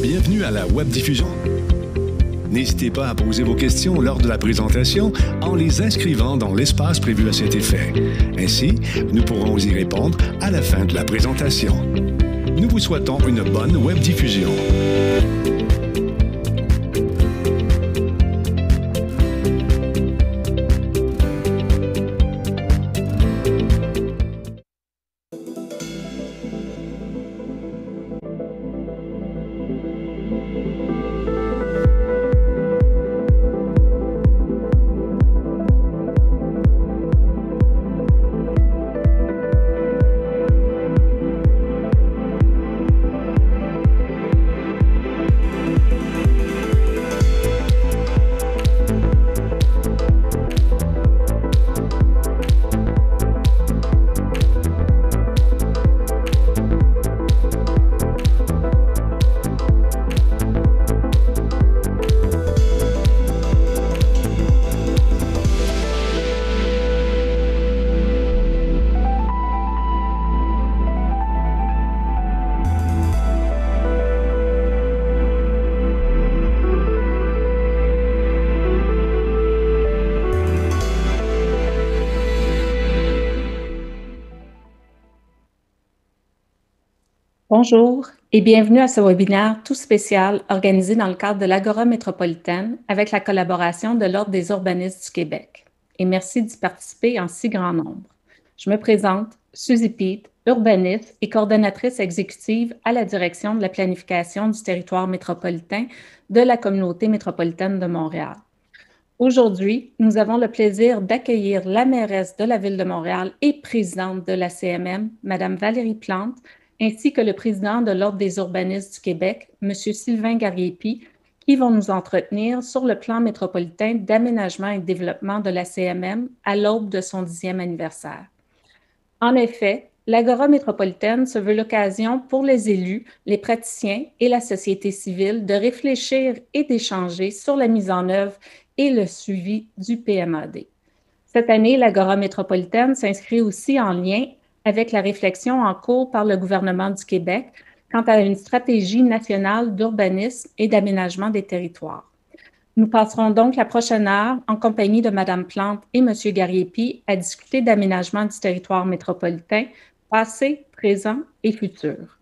Bienvenue à la webdiffusion. N'hésitez pas à poser vos questions lors de la présentation en les inscrivant dans l'espace prévu à cet effet. Ainsi, nous pourrons y répondre à la fin de la présentation. Nous vous souhaitons une bonne webdiffusion. Bonjour et bienvenue à ce webinaire tout spécial organisé dans le cadre de l'Agora métropolitaine avec la collaboration de l'Ordre des urbanistes du Québec. Et merci d'y participer en si grand nombre. Je me présente, Suzy Peet, urbaniste et coordonnatrice exécutive à la direction de la planification du territoire métropolitain de la Communauté métropolitaine de Montréal. Aujourd'hui, nous avons le plaisir d'accueillir la mairesse de la Ville de Montréal et présidente de la CMM, Mme Valérie Plante, ainsi que le président de l'Ordre des urbanistes du Québec, M. Sylvain Gariepi, qui vont nous entretenir sur le plan métropolitain d'aménagement et de développement de la CMM à l'aube de son 10e anniversaire. En effet, l'Agora métropolitaine se veut l'occasion pour les élus, les praticiens et la société civile de réfléchir et d'échanger sur la mise en œuvre et le suivi du PMAD. Cette année, l'Agora métropolitaine s'inscrit aussi en lien avec la réflexion en cours par le gouvernement du Québec quant à une stratégie nationale d'urbanisme et d'aménagement des territoires. Nous passerons donc la prochaine heure en compagnie de Mme Plante et M. Gariepi à discuter d'aménagement du territoire métropolitain, passé, présent et futur.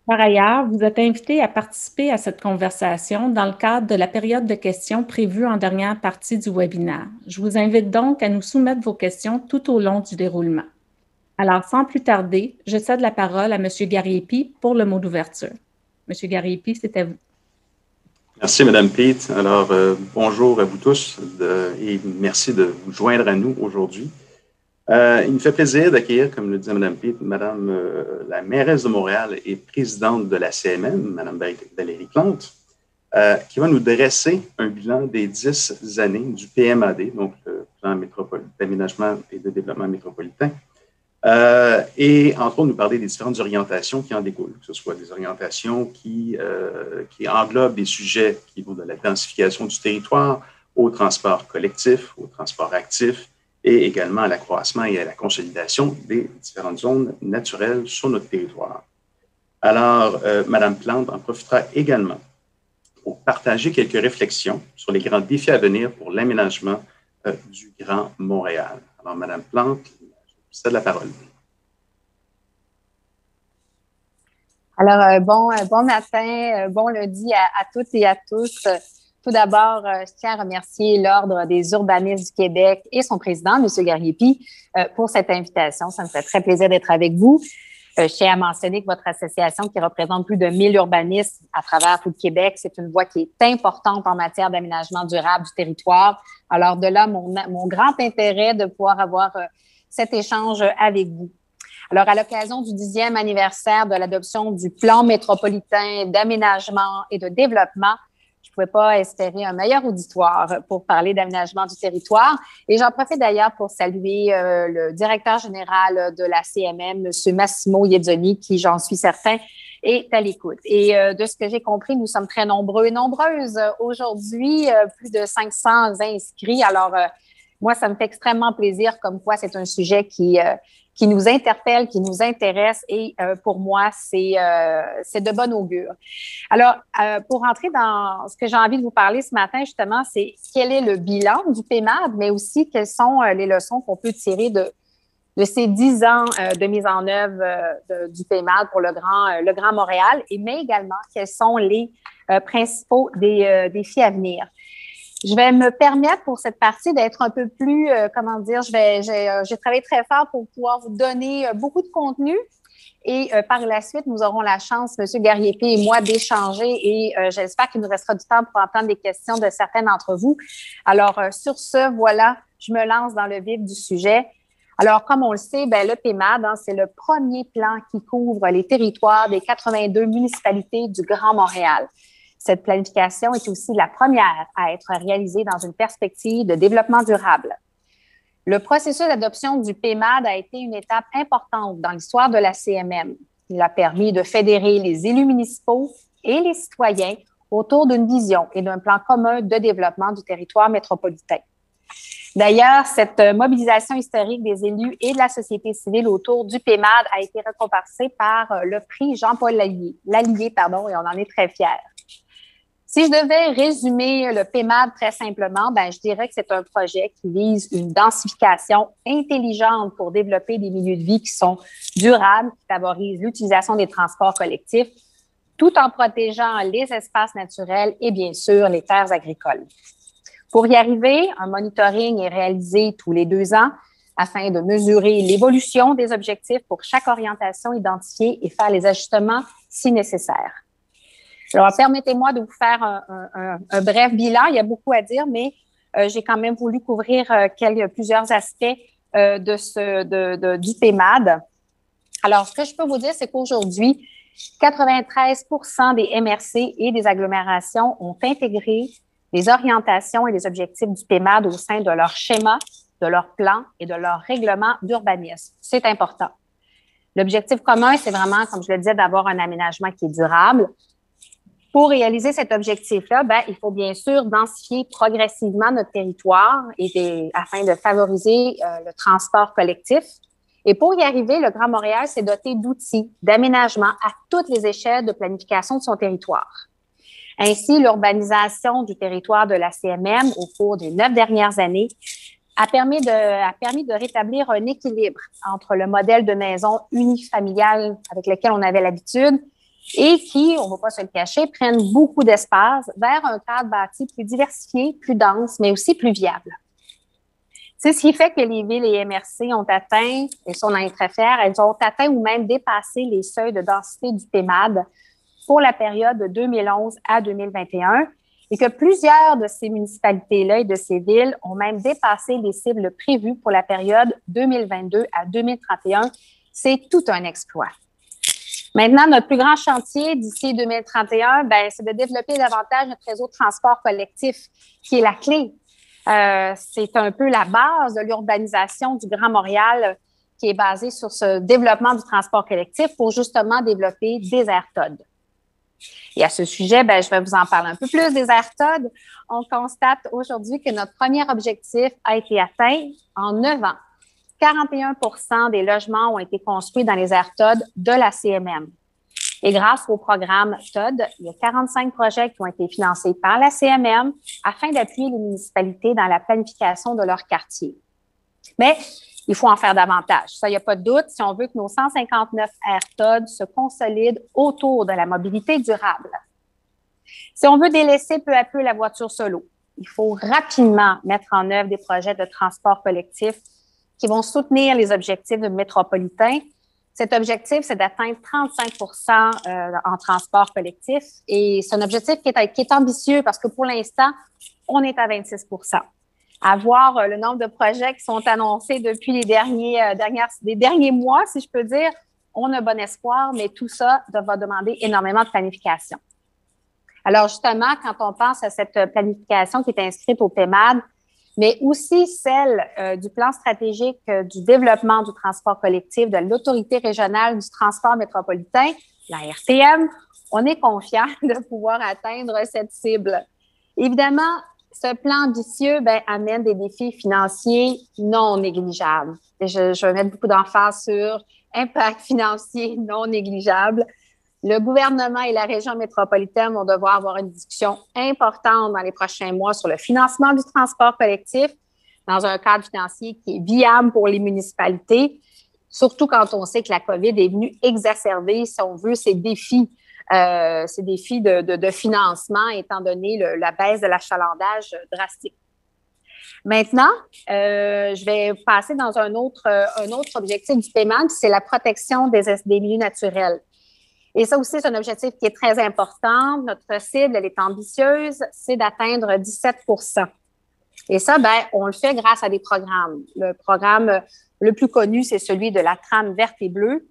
Par ailleurs, vous êtes invités à participer à cette conversation dans le cadre de la période de questions prévue en dernière partie du webinaire. Je vous invite donc à nous soumettre vos questions tout au long du déroulement. Alors, sans plus tarder, je cède la parole à M. Gariepi pour le mot d'ouverture. M. Gariepi, c'est à vous. Merci, Mme Peet. Alors, bonjour à vous tous et merci de vous joindre à nous aujourd'hui. Il me fait plaisir d'accueillir, comme le disait Mme Peet, Mme la mairesse de Montréal et présidente de la CMM, Mme Valérie Plante, qui va nous dresser un bilan des 10 années du PMAD, donc le plan d'aménagement et de développement métropolitain. Et entre autres, nous parler des différentes orientations qui en découlent, que ce soit des orientations qui englobent des sujets qui vont de la densification du territoire au transport collectif, au transport actif et également à l'accroissement et à la consolidation des différentes zones naturelles sur notre territoire. Alors, Mme Plante en profitera également pour partager quelques réflexions sur les grands défis à venir pour l'aménagement du Grand Montréal. Alors, Mme Plante, c'est de la parole. Alors, bon matin, bon lundi à toutes et à tous. Tout d'abord, je tiens à remercier l'Ordre des urbanistes du Québec et son président, M. Gariepi, pour cette invitation. Ça me fait très plaisir d'être avec vous. Je tiens à mentionner que votre association, qui représente plus de 1000 urbanistes à travers tout le Québec, c'est une voix qui est importante en matière d'aménagement durable du territoire. Alors, de là, mon grand intérêt de pouvoir avoir cet échange avec vous. Alors, à l'occasion du 10e anniversaire de l'adoption du plan métropolitain d'aménagement et de développement, je ne pouvais pas espérer un meilleur auditoire pour parler d'aménagement du territoire. Et j'en profite d'ailleurs pour saluer le directeur général de la CMM, M. Massimo Iedzoni, qui, j'en suis certain, est à l'écoute. Et de ce que j'ai compris, nous sommes très nombreux et nombreuses aujourd'hui, plus de 500 inscrits. Alors, moi, ça me fait extrêmement plaisir, comme quoi c'est un sujet qui qui nous interpellent, qui nous intéressent et pour moi, c'est de bon augure. Alors, pour rentrer dans ce que j'ai envie de vous parler ce matin, justement, c'est quel est le bilan du PEMAD, mais aussi quelles sont les leçons qu'on peut tirer de ces 10 ans de mise en œuvre du PEMAD pour le Grand Montréal, mais également quels sont les principaux défis à venir. Je vais me permettre pour cette partie d'être un peu plus, j'ai travaillé très fort pour pouvoir vous donner beaucoup de contenu et par la suite, nous aurons la chance, M. Garriépy et moi, d'échanger et j'espère qu'il nous restera du temps pour entendre des questions de certains d'entre vous. Alors, sur ce, voilà, je me lance dans le vif du sujet. Alors, comme on le sait, le PEMAD, c'est le premier plan qui couvre les territoires des 82 municipalités du Grand Montréal. Cette planification est aussi la première à être réalisée dans une perspective de développement durable. Le processus d'adoption du PEMAD a été une étape importante dans l'histoire de la CMM. Il a permis de fédérer les élus municipaux et les citoyens autour d'une vision et d'un plan commun de développement du territoire métropolitain. D'ailleurs, cette mobilisation historique des élus et de la société civile autour du PEMAD a été récompensée par le prix Jean-Paul Lallier, et on en est très fiers. Si je devais résumer le PEMAD très simplement, je dirais que c'est un projet qui vise une densification intelligente pour développer des milieux de vie qui sont durables, qui favorisent l'utilisation des transports collectifs, tout en protégeant les espaces naturels et bien sûr les terres agricoles. Pour y arriver, un monitoring est réalisé tous les 2 ans afin de mesurer l'évolution des objectifs pour chaque orientation identifiée et faire les ajustements si nécessaire. Alors, permettez-moi de vous faire un bref bilan. Il y a beaucoup à dire, mais j'ai quand même voulu couvrir plusieurs aspects du PEMAD. Alors, ce que je peux vous dire, c'est qu'aujourd'hui, 93% des MRC et des agglomérations ont intégré les orientations et les objectifs du PEMAD au sein de leur schéma, de leur plan et de leur règlement d'urbanisme. C'est important. L'objectif commun, c'est vraiment, comme je le disais, d'avoir un aménagement qui est durable. Pour réaliser cet objectif-là, il faut bien sûr densifier progressivement notre territoire afin de favoriser le transport collectif. Et pour y arriver, le Grand Montréal s'est doté d'outils d'aménagement à toutes les échelles de planification de son territoire. Ainsi, l'urbanisation du territoire de la CMM au cours des 9 dernières années a permis de rétablir un équilibre entre le modèle de maison unifamiliale avec lequel on avait l'habitude et qui, on ne va pas se le cacher, prennent beaucoup d'espace vers un cadre bâti plus diversifié, plus dense, mais aussi plus viable. C'est ce qui fait que les villes et MRC ont atteint, et ça on en est très fiers, elles ont atteint ou même dépassé les seuils de densité du PEMAD pour la période de 2011 à 2021 et que plusieurs de ces municipalités-là et de ces villes ont même dépassé les cibles prévues pour la période 2022 à 2031. C'est tout un exploit. Maintenant, notre plus grand chantier d'ici 2031, c'est de développer davantage notre réseau de transport collectif, qui est la clé. C'est un peu la base de l'urbanisation du Grand Montréal qui est basée sur ce développement du transport collectif pour justement développer des aires TOD. Et à ce sujet, je vais vous en parler un peu plus des aires TOD. On constate aujourd'hui que notre premier objectif a été atteint en 9 ans. 41% des logements ont été construits dans les aires TOD de la CMM. Et grâce au programme TOD, il y a 45 projets qui ont été financés par la CMM afin d'appuyer les municipalités dans la planification de leur quartier. Mais il faut en faire davantage. Ça, il n'y a pas de doute. Si on veut que nos 159 aires TOD se consolident autour de la mobilité durable. Si on veut délaisser peu à peu la voiture solo, il faut rapidement mettre en œuvre des projets de transport collectif qui vont soutenir les objectifs de métropolitain. Cet objectif, c'est d'atteindre 35% en transport collectif. Et c'est un objectif qui est ambitieux parce que pour l'instant, on est à 26%. À voir le nombre de projets qui sont annoncés depuis les derniers mois, si je peux dire, on a bon espoir, mais tout ça va demander énormément de planification. Alors justement, quand on pense à cette planification qui est inscrite au PEMAD, mais aussi celle du plan stratégique du développement du transport collectif de l'Autorité régionale du transport métropolitain, la RTM, on est confiant de pouvoir atteindre cette cible. Évidemment, Ce plan ambitieux amène des défis financiers non négligeables. Et je vais mettre beaucoup d'emphase sur impact financier non négligeable. Le gouvernement et la région métropolitaine vont devoir avoir une discussion importante dans les prochains mois sur le financement du transport collectif dans un cadre financier qui est viable pour les municipalités, surtout quand on sait que la COVID est venue exacerber, si on veut, ces défis de financement, étant donné la baisse de l'achalandage drastique. Maintenant, je vais passer dans un autre objectif du paiement, c'est la protection des milieux naturels. Et ça aussi, c'est un objectif qui est très important. Notre cible, elle est ambitieuse, c'est d'atteindre 17 %. Et ça, on le fait grâce à des programmes. Le programme le plus connu, c'est celui de la trame verte et bleue,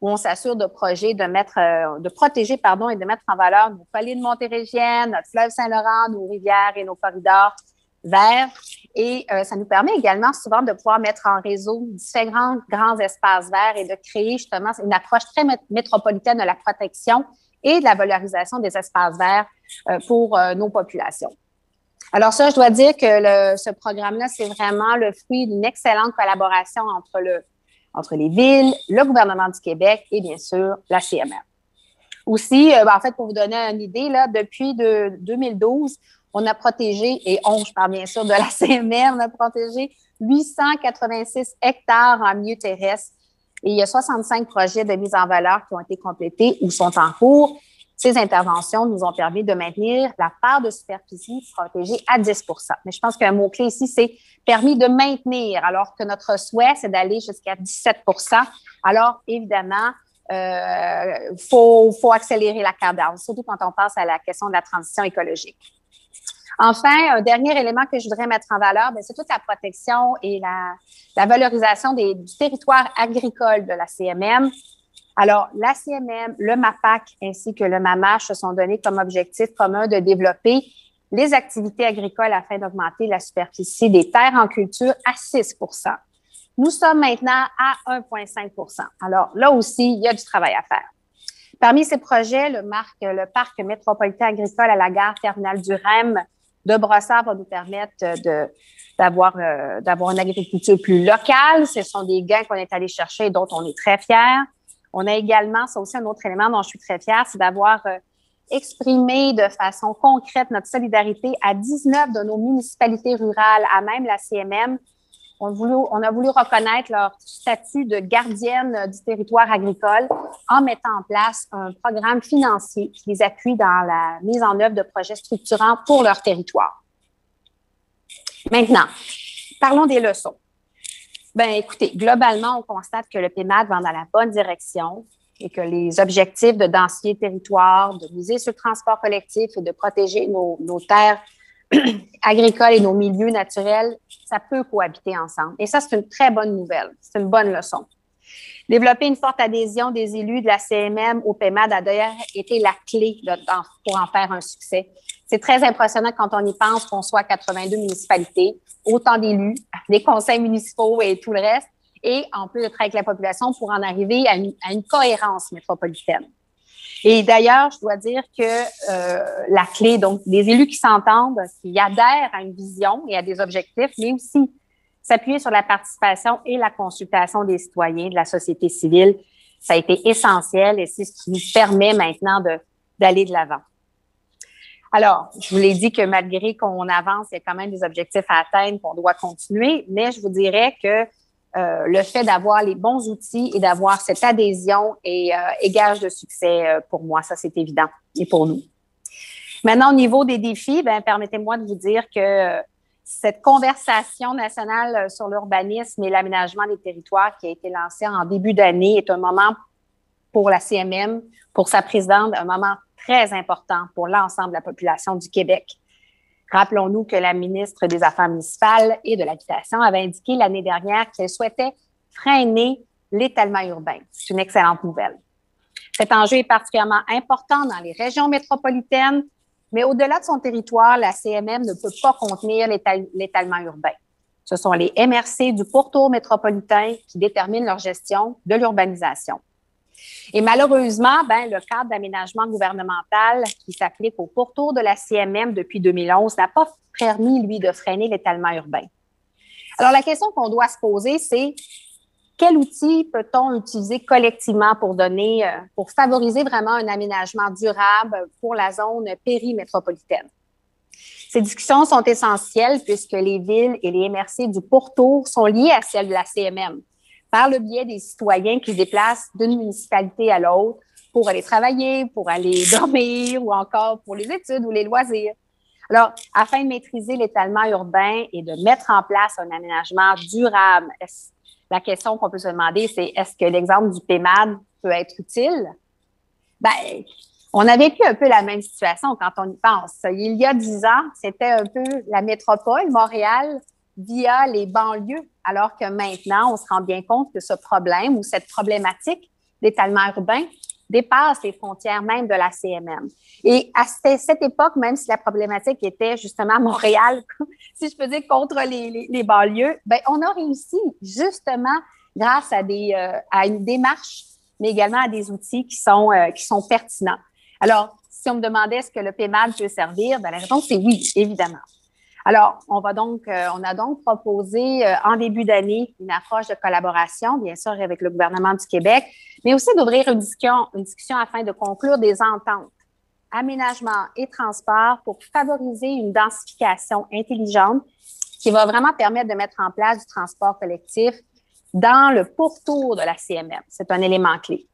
où on s'assure de protéger et de mettre en valeur nos collines montérégiennes, notre fleuve Saint-Laurent, nos rivières et nos corridors verts. Et ça nous permet également souvent de pouvoir mettre en réseau différents grands espaces verts et de créer justement une approche très métropolitaine de la protection et de la valorisation des espaces verts pour nos populations. Alors ça, je dois dire que ce programme-là, c'est vraiment le fruit d'une excellente collaboration entre les villes, le gouvernement du Québec et bien sûr la CMM. Aussi, en fait, pour vous donner une idée, là, depuis 2012, on a protégé, je parle bien sûr de la CMM, on a protégé 886 hectares en milieu terrestre et il y a 65 projets de mise en valeur qui ont été complétés ou sont en cours. Ces interventions nous ont permis de maintenir la part de superficie protégée à 10 %. Mais je pense qu'un mot-clé ici, c'est permis de maintenir, alors que notre souhait, c'est d'aller jusqu'à 17 %. Alors, évidemment, faut accélérer la cadence, surtout quand on passe à la question de la transition écologique. Enfin, un dernier élément que je voudrais mettre en valeur, c'est toute la protection et la valorisation du territoire agricole de la CMM. Alors, la CMM, le MAPAC ainsi que le MAMACH se sont donnés comme objectif commun de développer les activités agricoles afin d'augmenter la superficie des terres en culture à 6 %. Nous sommes maintenant à 1,5 %. Alors, là aussi, il y a du travail à faire. Parmi ces projets, le parc métropolitain agricole à la gare terminale du REM de Brossard va nous permettre d'avoir une agriculture plus locale. Ce sont des gains qu'on est allé chercher et dont on est très fiers. On a également, c'est aussi un autre élément dont je suis très fière, c'est d'avoir exprimé de façon concrète notre solidarité à 19 de nos municipalités rurales, à même la CMM. On a voulu reconnaître leur statut de gardienne du territoire agricole en mettant en place un programme financier qui les appuie dans la mise en œuvre de projets structurants pour leur territoire. Maintenant, parlons des leçons. Écoutez, globalement, on constate que le PEMAD va dans la bonne direction et que les objectifs de densité territoire, de miser sur le transport collectif et de protéger nos terres agricoles et nos milieux naturels, ça peut cohabiter ensemble. Et ça, c'est une très bonne nouvelle. C'est une bonne leçon. Développer une forte adhésion des élus de la CMM au PEMAD a d'ailleurs été la clé pour en faire un succès. C'est très impressionnant quand on y pense qu'on soit 82 municipalités, autant d'élus, des conseils municipaux et tout le reste, et en plus de travailler avec la population pour en arriver à une cohérence métropolitaine. Et d'ailleurs, je dois dire que la clé, donc des élus qui s'entendent, qui adhèrent à une vision et à des objectifs, mais aussi s'appuyer sur la participation et la consultation des citoyens, de la société civile, ça a été essentiel et c'est ce qui nous permet maintenant d'aller de l'avant. Alors, je vous l'ai dit que malgré qu'on avance, il y a quand même des objectifs à atteindre, qu'on doit continuer, mais je vous dirais que le fait d'avoir les bons outils et d'avoir cette adhésion est gage de succès pour moi, ça c'est évident, et pour nous. Maintenant, au niveau des défis, permettez-moi de vous dire que cette conversation nationale sur l'urbanisme et l'aménagement des territoires qui a été lancée en début d'année est un moment pour la CMM, pour sa présidente, un moment très important pour l'ensemble de la population du Québec. Rappelons-nous que la ministre des Affaires municipales et de l'Habitation avait indiqué l'année dernière qu'elle souhaitait freiner l'étalement urbain. C'est une excellente nouvelle. Cet enjeu est particulièrement important dans les régions métropolitaines, mais au-delà de son territoire, la CMM ne peut pas contenir l'étalement urbain. Ce sont les MRC du pourtour métropolitain qui déterminent leur gestion de l'urbanisation. Et malheureusement, le cadre d'aménagement gouvernemental qui s'applique au pourtour de la CMM depuis 2011 n'a pas permis, lui, de freiner l'étalement urbain. Alors, la question qu'on doit se poser, c'est quel outil peut-on utiliser collectivement pour favoriser vraiment un aménagement durable pour la zone périmétropolitaine? Ces discussions sont essentielles puisque les villes et les MRC du pourtour sont liées à celles de la CMM par le biais des citoyens qui se déplacent d'une municipalité à l'autre pour aller travailler, pour aller dormir ou encore pour les études ou les loisirs. Alors, afin de maîtriser l'étalement urbain et de mettre en place un aménagement durable, la question qu'on peut se demander, c'est est-ce que l'exemple du PEMAD peut être utile? On a vécu un peu la même situation quand on y pense. Il y a 10 ans, c'était un peu la métropole, Montréal, via les banlieues, alors que maintenant, on se rend bien compte que ce problème ou cette problématique d'étalement urbain dépasse les frontières même de la CMM. Et à cette époque, même si la problématique était justement Montréal, si je peux dire, contre les banlieues, on a réussi justement grâce à une démarche, mais également à des outils qui sont pertinents. Alors, si on me demandait est-ce que le PEMAD peut servir, la réponse est oui, évidemment. Alors, on a donc proposé en début d'année une approche de collaboration, bien sûr, avec le gouvernement du Québec, mais aussi d'ouvrir une discussion afin de conclure des ententes, aménagement et transport pour favoriser une densification intelligente qui va vraiment permettre de mettre en place du transport collectif dans le pourtour de la CMM. C'est un élément clé.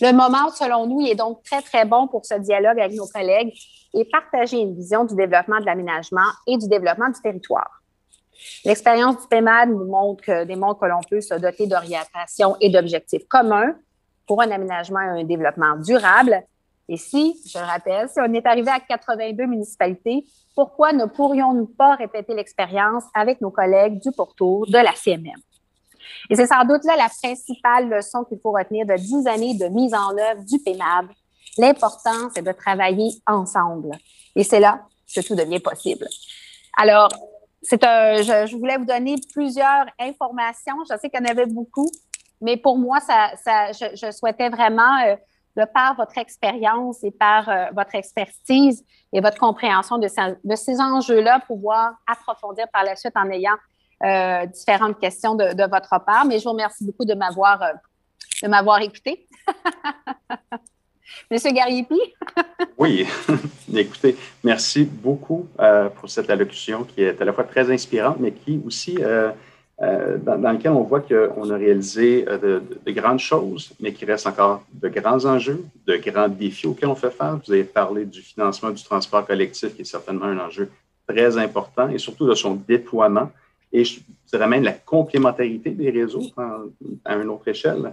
Le moment, selon nous, il est donc très, très bon pour ce dialogue avec nos collègues et partager une vision du développement de l'aménagement et du développement du territoire. L'expérience du PEMAD démontre que l'on peut se doter d'orientation et d'objectifs communs pour un aménagement et un développement durable. Et je le rappelle, si on est arrivé à 82 municipalités, pourquoi ne pourrions-nous pas répéter l'expérience avec nos collègues du pourtour de la CMM? Et c'est sans doute là la principale leçon qu'il faut retenir de 10 années de mise en œuvre du PEMAD. L'important, c'est de travailler ensemble. Et c'est là que tout devient possible. Alors, je voulais vous donner plusieurs informations. Je sais qu'il y en avait beaucoup, mais pour moi, je souhaitais vraiment, de par votre expérience et par votre expertise et votre compréhension de ces enjeux-là, pouvoir approfondir par la suite en ayant différentes questions de votre part. Mais je vous remercie beaucoup de m'avoir écouté. Monsieur Gariepi? Oui, écoutez, merci beaucoup pour cette allocution qui est à la fois très inspirante, mais qui aussi, dans laquelle on voit qu'on a réalisé de grandes choses, mais qu'il reste encore de grands enjeux, de grands défis auxquels on fait face. Vous avez parlé du financement du transport collectif, qui est certainement un enjeu très important, et surtout de son déploiement, et je dirais même la complémentarité des réseaux à une autre échelle.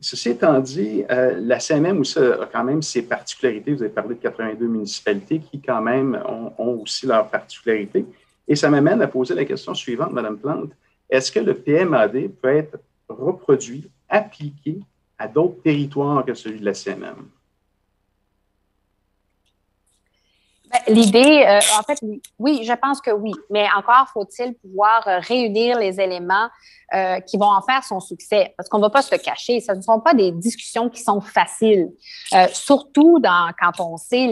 Ceci étant dit, la CMM aussi a quand même ses particularités. Vous avez parlé de 82 municipalités qui, quand même, ont aussi leurs particularités. Et ça m'amène à poser la question suivante, Mme Plante. Est-ce que le PMAD peut être reproduit, appliqué à d'autres territoires que celui de la CMM? L'idée, en fait, oui, je pense que oui, mais encore faut-il pouvoir réunir les éléments qui vont en faire son succès, parce qu'on ne va pas se le cacher, ce ne sont pas des discussions qui sont faciles, surtout quand on sait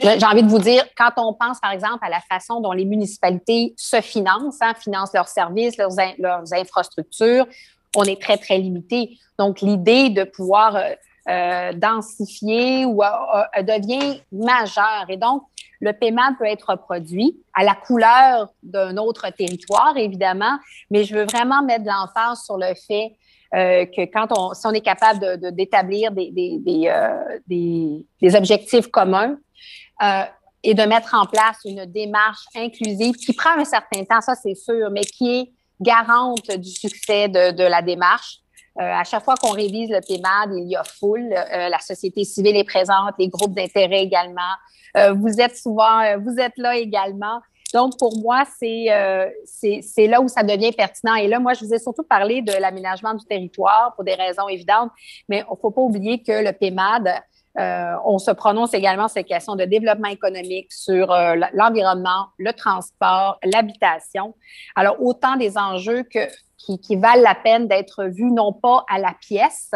j'ai envie de vous dire, quand on pense, par exemple, à la façon dont les municipalités se financent, financent leurs services, leurs infrastructures, on est très, très limité. Donc, l'idée de pouvoir densifier devient majeure. Et donc, le PEMAD peut être reproduit à la couleur d'un autre territoire, évidemment, mais je veux vraiment mettre de l'emphase sur le fait que si on est capable d'établir des objectifs communs et de mettre en place une démarche inclusive qui prend un certain temps, ça c'est sûr, mais qui est garante du succès de la démarche. À chaque fois qu'on révise le PEMAD, il y a foule. La société civile est présente, les groupes d'intérêt également. Vous êtes là également. Donc, pour moi, c'est là où ça devient pertinent. Et là, moi, je vous ai surtout parlé de l'aménagement du territoire pour des raisons évidentes, mais il ne faut pas oublier que le PEMAD, on se prononce également sur les questions de développement économique, sur l'environnement, le transport, l'habitation. Alors, autant des enjeux qui valent la peine d'être vus non pas à la pièce,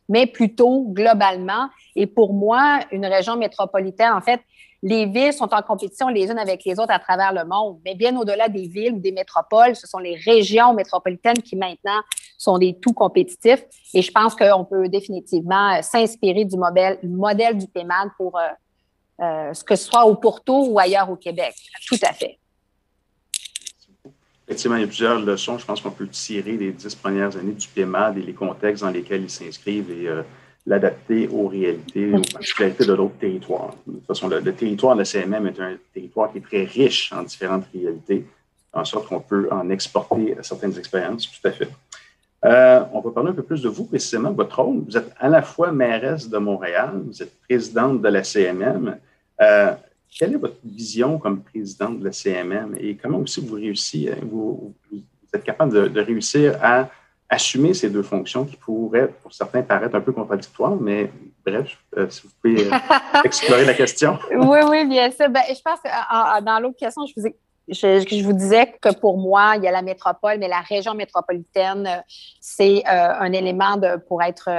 mais plutôt globalement. Et pour moi, une région métropolitaine, en fait, les villes sont en compétition les unes avec les autres à travers le monde, mais bien au-delà des villes ou des métropoles, ce sont les régions métropolitaines qui maintenant sont des tout compétitifs. Et je pense qu'on peut définitivement s'inspirer du modèle du PEMAD pour ce que ce soit au Porto ou ailleurs au Québec. Tout à fait. Effectivement, il y a plusieurs leçons, je pense qu'on peut tirer des 10 premières années du PEMAD et les contextes dans lesquels ils s'inscrivent et l'adapter aux réalités, aux particularités de d'autres territoires. De toute façon, le territoire de la CMM est un territoire qui est très riche en différentes réalités, en sorte qu'on peut en exporter certaines expériences, tout à fait. On va parler un peu plus de vous, précisément, de votre rôle. Vous êtes à la fois mairesse de Montréal, vous êtes présidente de la CMM. Quelle est votre vision comme présidente de la CMM et comment aussi vous réussissez, vous êtes capable de réussir à assumer ces deux fonctions qui pourraient, pour certains, paraître un peu contradictoires, mais bref, si vous pouvez explorer la question. Oui, bien sûr. Ben, je pense que dans l'autre question, je vous disais que pour moi, il y a la métropole, mais la région métropolitaine, c'est un élément pour être,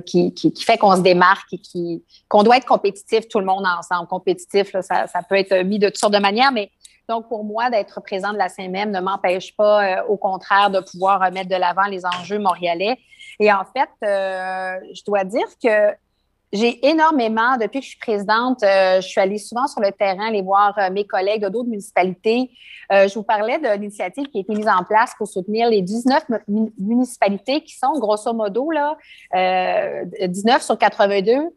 qui fait qu'on se démarque et qu'on doit être compétitif, tout le monde ensemble. Compétitif, là, ça peut être mis de toutes sortes de manières, mais donc, pour moi, d'être président de la CMM ne m'empêche pas, au contraire, de pouvoir mettre de l'avant les enjeux montréalais. Et en fait, je dois dire que j'ai énormément, depuis que je suis présidente, je suis allée souvent sur le terrain, aller voir mes collègues de d'autres municipalités. Je vous parlais de l'initiative qui a été mise en place pour soutenir les 19 municipalités qui sont, grosso modo, là, 19 sur 82,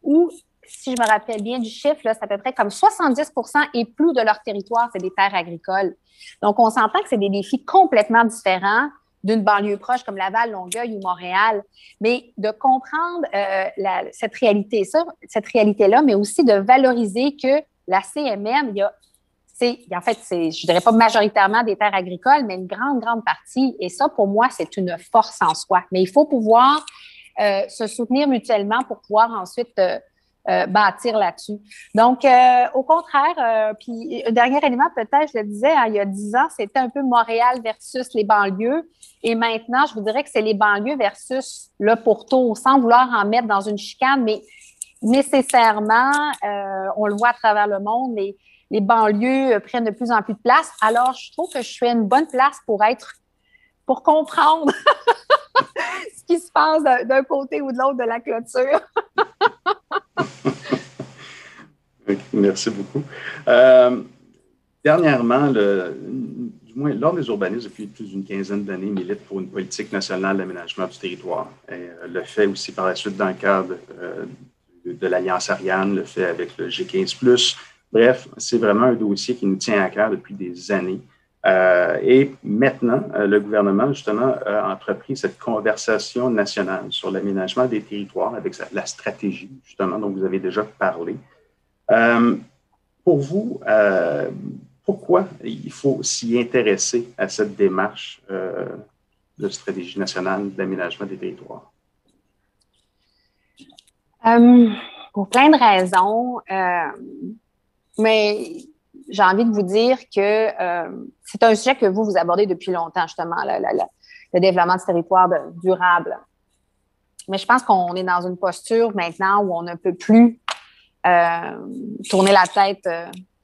où, si je me rappelle bien du chiffre, là, c'est à peu près comme 70 et plus de leur territoire, c'est des terres agricoles. Donc, on s'entend que c'est des défis complètement différents d'une banlieue proche comme Laval, Longueuil ou Montréal, mais de comprendre cette réalité-là, mais aussi de valoriser que la CMM, en fait, je dirais pas majoritairement des terres agricoles, mais une grande, grande partie. Et ça, pour moi, c'est une force en soi. Mais il faut pouvoir se soutenir mutuellement pour pouvoir ensuite bâtir là-dessus. Donc, au contraire, puis un dernier élément, peut-être, je le disais, il y a 10 ans, c'était un peu Montréal versus les banlieues. Et maintenant, je vous dirais que c'est les banlieues versus le Porto, sans vouloir en mettre dans une chicane, mais nécessairement, on le voit à travers le monde, les banlieues prennent de plus en plus de place. Alors, je trouve que je suis à une bonne place pour comprendre ce qui se passe d'un côté ou de l'autre de la clôture. Merci beaucoup. Dernièrement, du moins, l'Ordre des urbanistes, depuis plus d'une quinzaine d'années, milite pour une politique nationale d'aménagement du territoire. Et, le fait aussi par la suite dans le cadre de l'Alliance Ariane, le fait avec le G15+. Bref, c'est vraiment un dossier qui nous tient à cœur depuis des années. Et maintenant, le gouvernement, justement, a entrepris cette conversation nationale sur l'aménagement des territoires avec la stratégie, justement, dont vous avez déjà parlé. Pour vous, pourquoi il faut s'y intéresser à cette démarche de stratégie nationale d'aménagement des territoires? Pour plein de raisons, mais j'ai envie de vous dire que c'est un sujet que vous abordez depuis longtemps, justement, le développement du territoire durable. Mais je pense qu'on est dans une posture maintenant où on ne peut plus tourner la tête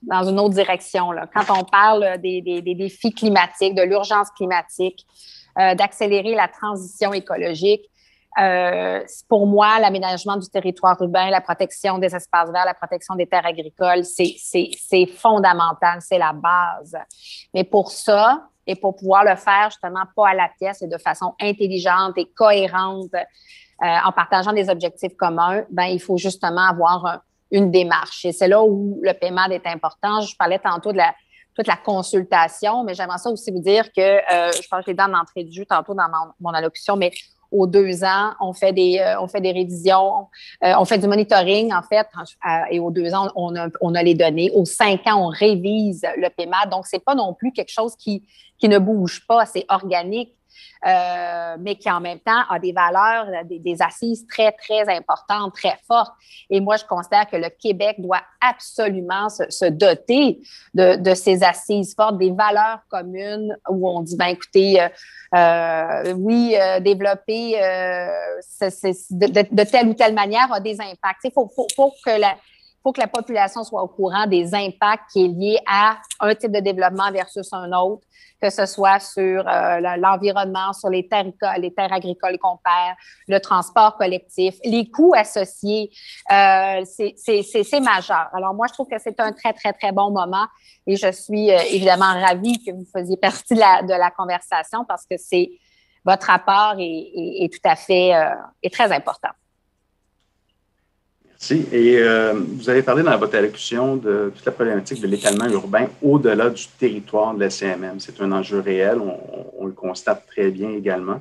dans une autre direction, là. Quand on parle des défis climatiques, de l'urgence climatique, d'accélérer la transition écologique, pour moi, l'aménagement du territoire urbain, la protection des espaces verts, la protection des terres agricoles, c'est fondamental, c'est la base. Mais pour ça, et pour pouvoir le faire justement pas à la pièce et de façon intelligente et cohérente, en partageant des objectifs communs, ben il faut justement avoir une démarche. Et c'est là où le PEMAD est important. Je parlais tantôt de toute la consultation, mais j'aimerais ça aussi vous dire que, je pense que je l'ai dit en entrée de jeu tantôt dans mon allocution, mais aux 2 ans, on fait des révisions, on fait du monitoring, en fait, et aux 2 ans, on a les données. Aux 5 ans, on révise le PEMAD. Donc, c'est pas non plus quelque chose qui ne bouge pas, c'est organique. Mais qui en même temps a des valeurs, des assises très, très importantes, très fortes. Et moi, je considère que le Québec doit absolument se doter de ces assises fortes, des valeurs communes où on dit, ben écoutez, oui, développer de telle ou telle manière a des impacts. Il faut que la population soit au courant des impacts qui est lié à un type de développement versus un autre, que ce soit sur l'environnement, sur les terres agricoles qu'on perd, le transport collectif, les coûts associés, c'est majeur. Alors moi, je trouve que c'est un très, très, très bon moment et je suis évidemment ravie que vous faisiez partie de la conversation parce que votre rapport est tout à fait est très important. Merci. Et vous avez parlé dans votre allocution de toute la problématique de l'étalement urbain au-delà du territoire de la CMM. C'est un enjeu réel, on le constate très bien également.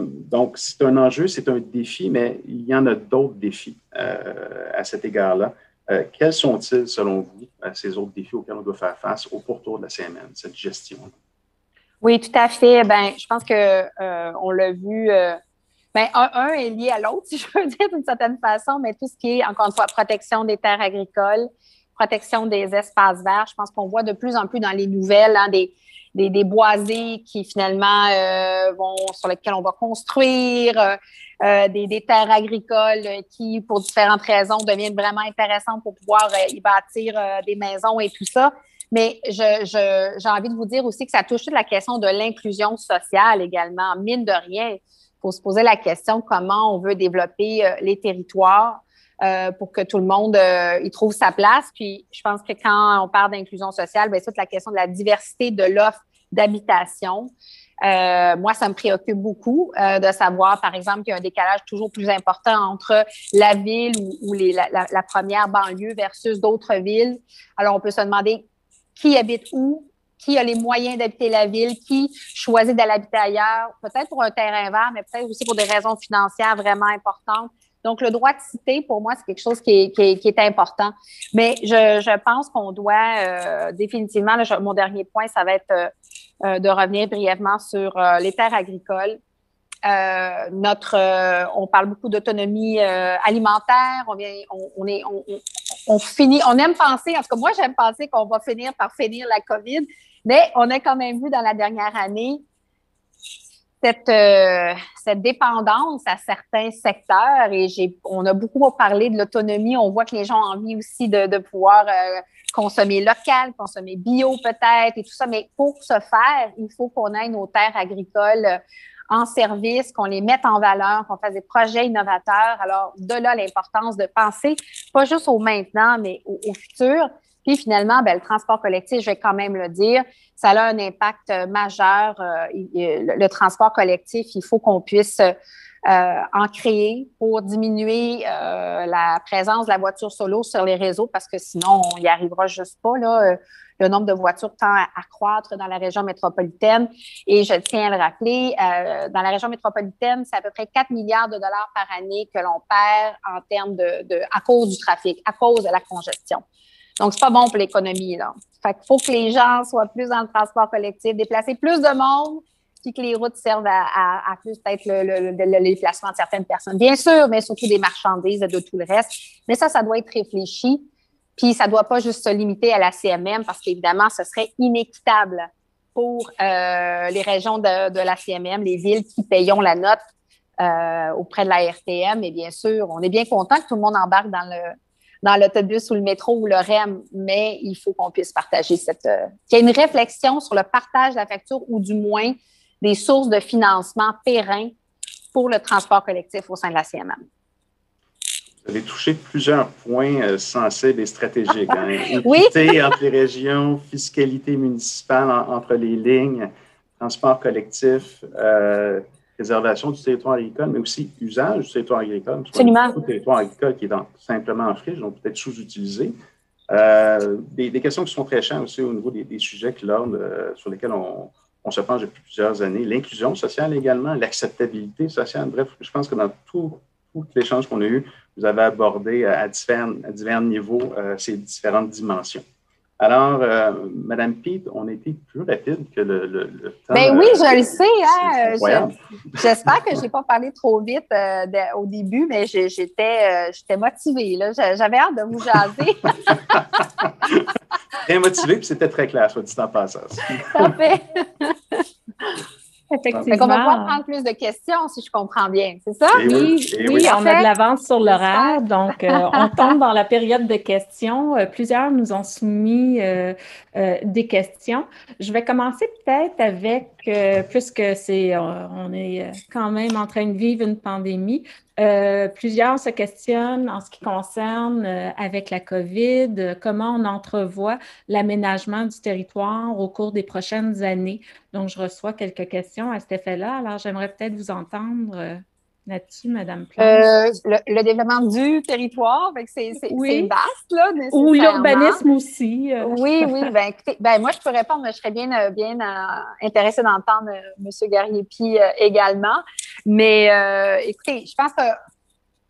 Donc, c'est un enjeu, c'est un défi, mais il y en a d'autres défis à cet égard-là. Quels sont-ils, selon vous, ces autres défis auxquels on doit faire face au pourtour de la CMM, cette gestion? Oui, tout à fait. Ben, je pense que on l'a vu. Ben, un est lié à l'autre, si je veux dire, d'une certaine façon, mais tout ce qui est, encore une fois, protection des terres agricoles, protection des espaces verts, je pense qu'on voit de plus en plus dans les nouvelles des boisés qui, finalement, sur lesquels on va construire, des terres agricoles qui, pour différentes raisons, deviennent vraiment intéressantes pour pouvoir y bâtir des maisons et tout ça. Mais j'ai envie de vous dire aussi que ça touche toute la question de l'inclusion sociale également, mine de rien. Il faut se poser la question comment on veut développer les territoires pour que tout le monde y trouve sa place. Puis, je pense que quand on parle d'inclusion sociale, bien, c'est toute la question de la diversité de l'offre d'habitation. Moi, ça me préoccupe beaucoup de savoir, par exemple, qu'il y a un décalage toujours plus important entre la ville ou la première banlieue versus d'autres villes. Alors, on peut se demander qui habite où, qui a les moyens d'habiter la ville, qui choisit d'aller habiter ailleurs, peut-être pour un terrain vert, mais peut-être aussi pour des raisons financières vraiment importantes. Donc, le droit de cité, pour moi, c'est quelque chose qui est important. Mais je pense qu'on doit définitivement, là, mon dernier point, ça va être de revenir brièvement sur les terres agricoles. On parle beaucoup d'autonomie alimentaire. On aime penser, en tout cas, moi, j'aime penser qu'on va finir par finir la COVID, mais on a quand même vu dans la dernière année cette dépendance à certains secteurs et on a beaucoup parlé de l'autonomie. On voit que les gens ont envie aussi de pouvoir consommer local, consommer bio peut-être et tout ça, mais pour ce faire, il faut qu'on ait nos terres agricoles en service, qu'on les mette en valeur, qu'on fasse des projets innovateurs. Alors, de là, l'importance de penser pas juste au maintenant, mais au futur. Puis finalement, ben, le transport collectif, je vais quand même le dire, ça a un impact majeur. Le transport collectif, il faut qu'on puisse en créer pour diminuer la présence de la voiture solo sur les réseaux parce que sinon, on n'y arrivera juste pas, là. Le nombre de voitures tend à croître dans la région métropolitaine. Et je tiens à le rappeler, dans la région métropolitaine, c'est à peu près 4 milliards de dollars par année que l'on perd en termes à cause du trafic, à cause de la congestion. Donc, c'est pas bon pour l'économie, là. Fait qu'il faut que les gens soient plus dans le transport collectif, déplacer plus de monde, puis que les routes servent à plus peut-être le déplacement de certaines personnes. Bien sûr, mais surtout des marchandises et de tout le reste. Mais ça doit être réfléchi. Puis, ça ne doit pas juste se limiter à la CMM parce qu'évidemment, ce serait inéquitable pour les régions de la CMM, les villes qui payons la note auprès de la RTM. Et bien sûr, on est bien content que tout le monde embarque dans l'autobus ou le métro ou le REM, mais il faut qu'on puisse partager qu'il y ait une réflexion sur le partage de la facture ou du moins des sources de financement pérennes pour le transport collectif au sein de la CMM. Vous avez touché plusieurs points sensibles et stratégiques. Équité Oui. entre les régions, fiscalité municipale entre les lignes, transport collectif, préservation du territoire agricole, mais aussi usage du territoire agricole. Absolument. Beaucoup de territoire agricole qui est simplement en friche, donc peut-être sous-utilisé. Des questions qui sont très chères aussi au niveau des sujets sur lesquels on se penche depuis plusieurs années. L'inclusion sociale également, l'acceptabilité sociale. Bref, je pense que dans tout l'échange qu'on a eu, vous avez abordé à divers niveaux ces différentes dimensions. Alors, Madame Peat, on a été plus rapide que le temps. Ben oui, je le sais. Hein, incroyable. J'espère que je n'ai pas parlé trop vite au début, mais j'étais motivée. Là. J'avais hâte de vous jaser. Bien motivée, puis c'était très clair, soit dit en passant. Parfait. Effectivement. On va pouvoir prendre plus de questions, si je comprends bien, c'est ça? Oui, on a de l'avance sur l'horaire, donc on tombe dans la période de questions. Plusieurs nous ont soumis des questions. Je vais commencer peut-être avec, puisque on est quand même en train de vivre une pandémie, plusieurs se questionnent en ce qui concerne avec la COVID, comment on entrevoit l'aménagement du territoire au cours des prochaines années. Donc, je reçois quelques questions à cet effet-là. Alors, j'aimerais peut-être vous entendre là-dessus, Mme Plante. Le développement du territoire, c'est vaste, là, nécessairement. Ou l'urbanisme aussi. Oui. Ben, écoutez, moi, je peux répondre, mais je serais bien intéressée d'entendre M. Gariepi également. Mais écoutez, je pense que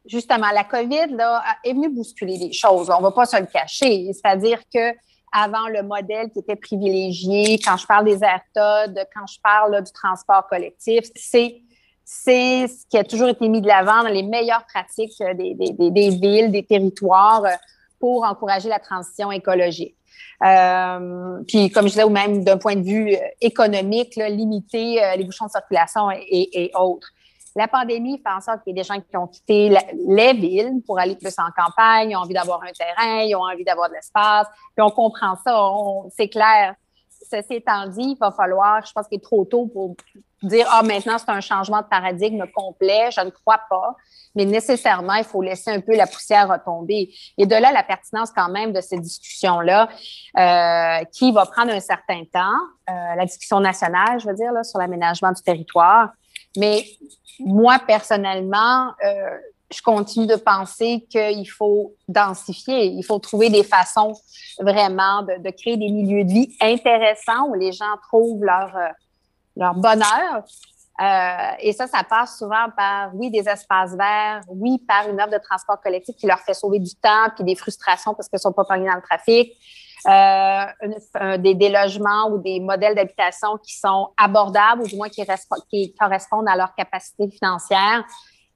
justement, la COVID là, est venue bousculer les choses. On ne va pas se le cacher. C'est-à-dire que avant le modèle qui était privilégié, quand je parle des AirTod, quand je parle là, du transport collectif, c'est ce qui a toujours été mis de l'avant dans les meilleures pratiques des villes, des territoires pour encourager la transition écologique. Puis, comme je disais, ou même d'un point de vue économique, là, limiter les bouchons de circulation et autres. La pandémie fait en sorte qu'il y a des gens qui ont quitté les villes pour aller plus en campagne, ils ont envie d'avoir un terrain, ils ont envie d'avoir de l'espace. Puis on comprend ça, c'est clair. Ceci étant dit, il va falloir, je pense qu'il est trop tôt pour dire « Ah, maintenant, c'est un changement de paradigme complet ». Je ne crois pas. Mais nécessairement, il faut laisser un peu la poussière retomber. Et de là, la pertinence quand même de ces discussions-là qui va prendre un certain temps. La discussion nationale, je veux dire, là, sur l'aménagement du territoire. Mais moi, personnellement, je continue de penser qu'il faut densifier. Il faut trouver des façons vraiment de créer des milieux de vie intéressants où les gens trouvent leur bonheur. Et ça passe souvent par, oui, des espaces verts, oui, par une offre de transport collectif qui leur fait sauver du temps puis des frustrations parce qu'ils ne sont pas pognés dans le trafic. Des logements ou des modèles d'habitation qui sont abordables ou du moins qui correspondent à leur capacité financière.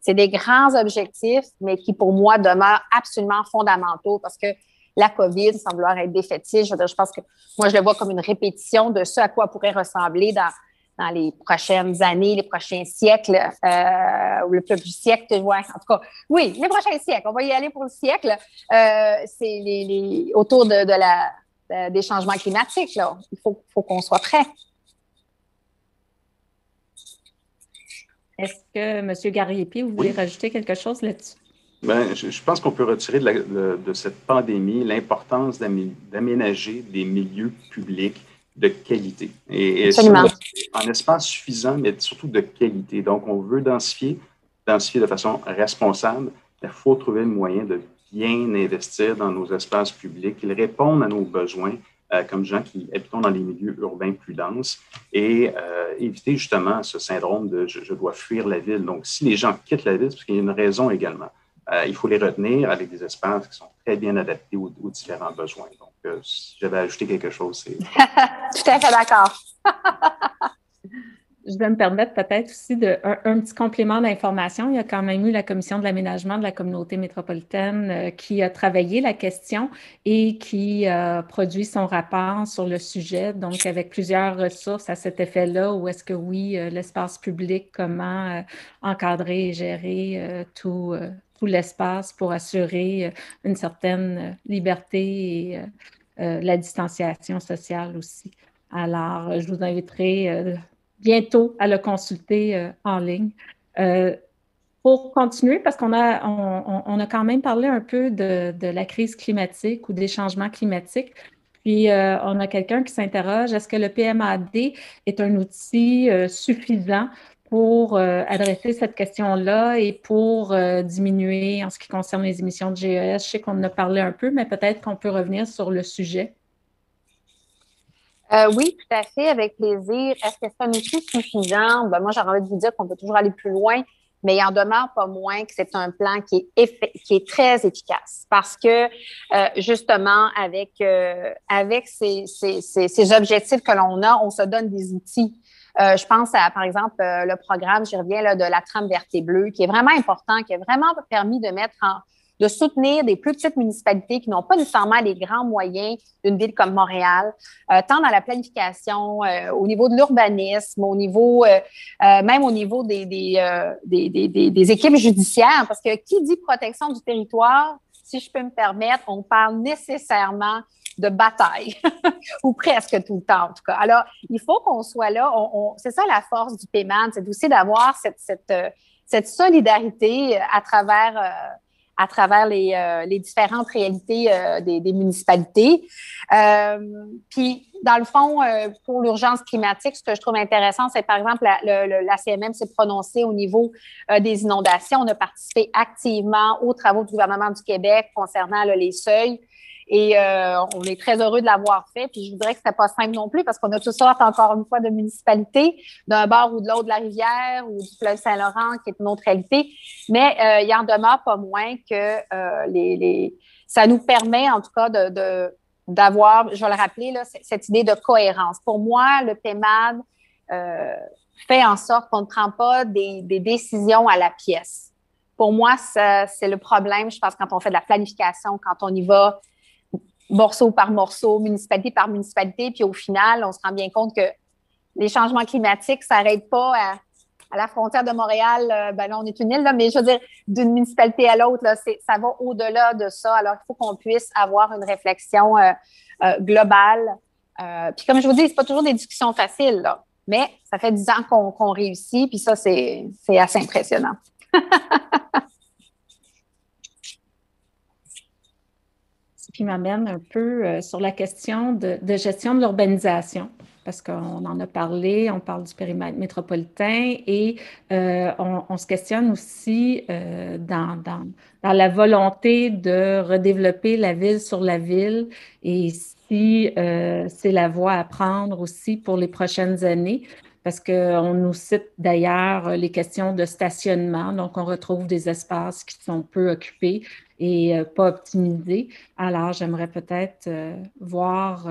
C'est des grands objectifs, mais qui, pour moi, demeurent absolument fondamentaux parce que la COVID, sans vouloir être défaitiste, je pense que moi, je le vois comme une répétition de ce à quoi pourrait ressembler dans les prochaines années, les prochains siècles, ou le plus siècle, en tout cas, oui, les prochains siècles, on va y aller pour le siècle, c'est autour des changements climatiques, là. Il faut qu'on soit prêt. Est-ce que M. Gariepi, vous voulez rajouter quelque chose là-dessus? Bien, je pense qu'on peut retirer de cette pandémie l'importance d'aménager des milieux publics de qualité. Et en espace suffisant, mais surtout de qualité. Donc, on veut densifier de façon responsable. Il faut trouver le moyen de bien investir dans nos espaces publics, qu'ils répondent à nos besoins comme gens qui habitons dans les milieux urbains plus denses et éviter justement ce syndrome de je dois fuir la ville. Donc, si les gens quittent la ville, c'est parce qu'il y a une raison également. Il faut les retenir avec des espaces qui sont très bien adaptés aux différents besoins. Donc, si j'avais ajouté quelque chose, c'est... Tout à fait d'accord. Je vais me permettre peut-être aussi un petit complément d'information. Il y a quand même eu la Commission de l'aménagement de la communauté métropolitaine qui a travaillé la question et qui a produit son rapport sur le sujet, donc avec plusieurs ressources à cet effet-là, où est-ce que oui, l'espace public, comment encadrer et gérer tout l'espace pour assurer une certaine liberté et la distanciation sociale aussi. Alors, je vous inviterai bientôt à le consulter en ligne. Pour continuer, parce qu'on a quand même parlé un peu de la crise climatique ou des changements climatiques, puis on a quelqu'un qui s'interroge, est-ce que le PMAD est un outil suffisant pour adresser cette question-là et pour diminuer en ce qui concerne les émissions de GES? Je sais qu'on en a parlé un peu, mais peut-être qu'on peut revenir sur le sujet. Oui, tout à fait, avec plaisir. Est-ce que c'est un outil suffisant? Ben, moi, j'aurais envie de vous dire qu'on peut toujours aller plus loin, mais il en demeure pas moins que c'est un plan qui est très efficace parce que, justement, avec ces objectifs que l'on a, on se donne des outils. Je pense à, par exemple, le programme, j'y reviens, là, de la trame verte et bleue, qui est vraiment important, qui a vraiment permis de soutenir des plus petites municipalités qui n'ont pas nécessairement les grands moyens d'une ville comme Montréal, tant dans la planification, au niveau de l'urbanisme, au niveau, même au niveau des équipes judiciaires, parce que qui dit protection du territoire, si je peux me permettre, on parle nécessairement de bataille, ou presque tout le temps, en tout cas. Alors, il faut qu'on soit là. C'est ça la force du PMAD, c'est aussi d'avoir cette solidarité à travers les différentes réalités des municipalités. Puis, dans le fond, pour l'urgence climatique, ce que je trouve intéressant, c'est par exemple, la CMM s'est prononcée au niveau des inondations. On a participé activement aux travaux du gouvernement du Québec concernant les seuils. Et on est très heureux de l'avoir fait. Puis je voudrais que c'était pas simple non plus parce qu'on a toutes sortes, encore une fois, de municipalités, d'un bord ou de l'autre de la rivière ou du fleuve Saint-Laurent, qui est une autre réalité. Mais il en demeure pas moins que ça nous permet, en tout cas, d'avoir, je vais le rappeler, là, cette idée de cohérence. Pour moi, le PMAD fait en sorte qu'on ne prend pas des décisions à la pièce. Pour moi, c'est le problème, je pense, quand on fait de la planification, quand on y va morceau par morceau, municipalité par municipalité, puis au final, on se rend bien compte que les changements climatiques ne s'arrêtent pas à la frontière de Montréal. Ben là, on est une île, là, mais je veux dire, d'une municipalité à l'autre, là, ça va au-delà de ça. Alors, il faut qu'on puisse avoir une réflexion globale. Puis comme je vous dis, c'est pas toujours des discussions faciles, là, mais ça fait 10 ans qu'on réussit, puis ça, c'est assez impressionnant. Qui m'amène un peu sur la question de gestion de l'urbanisation, parce qu'on en a parlé, on parle du périmètre métropolitain et on se questionne aussi dans la volonté de redévelopper la ville sur la ville et si c'est la voie à prendre aussi pour les prochaines années. Parce qu'on nous cite d'ailleurs les questions de stationnement, donc on retrouve des espaces qui sont peu occupés et pas optimisés. Alors, j'aimerais peut-être voir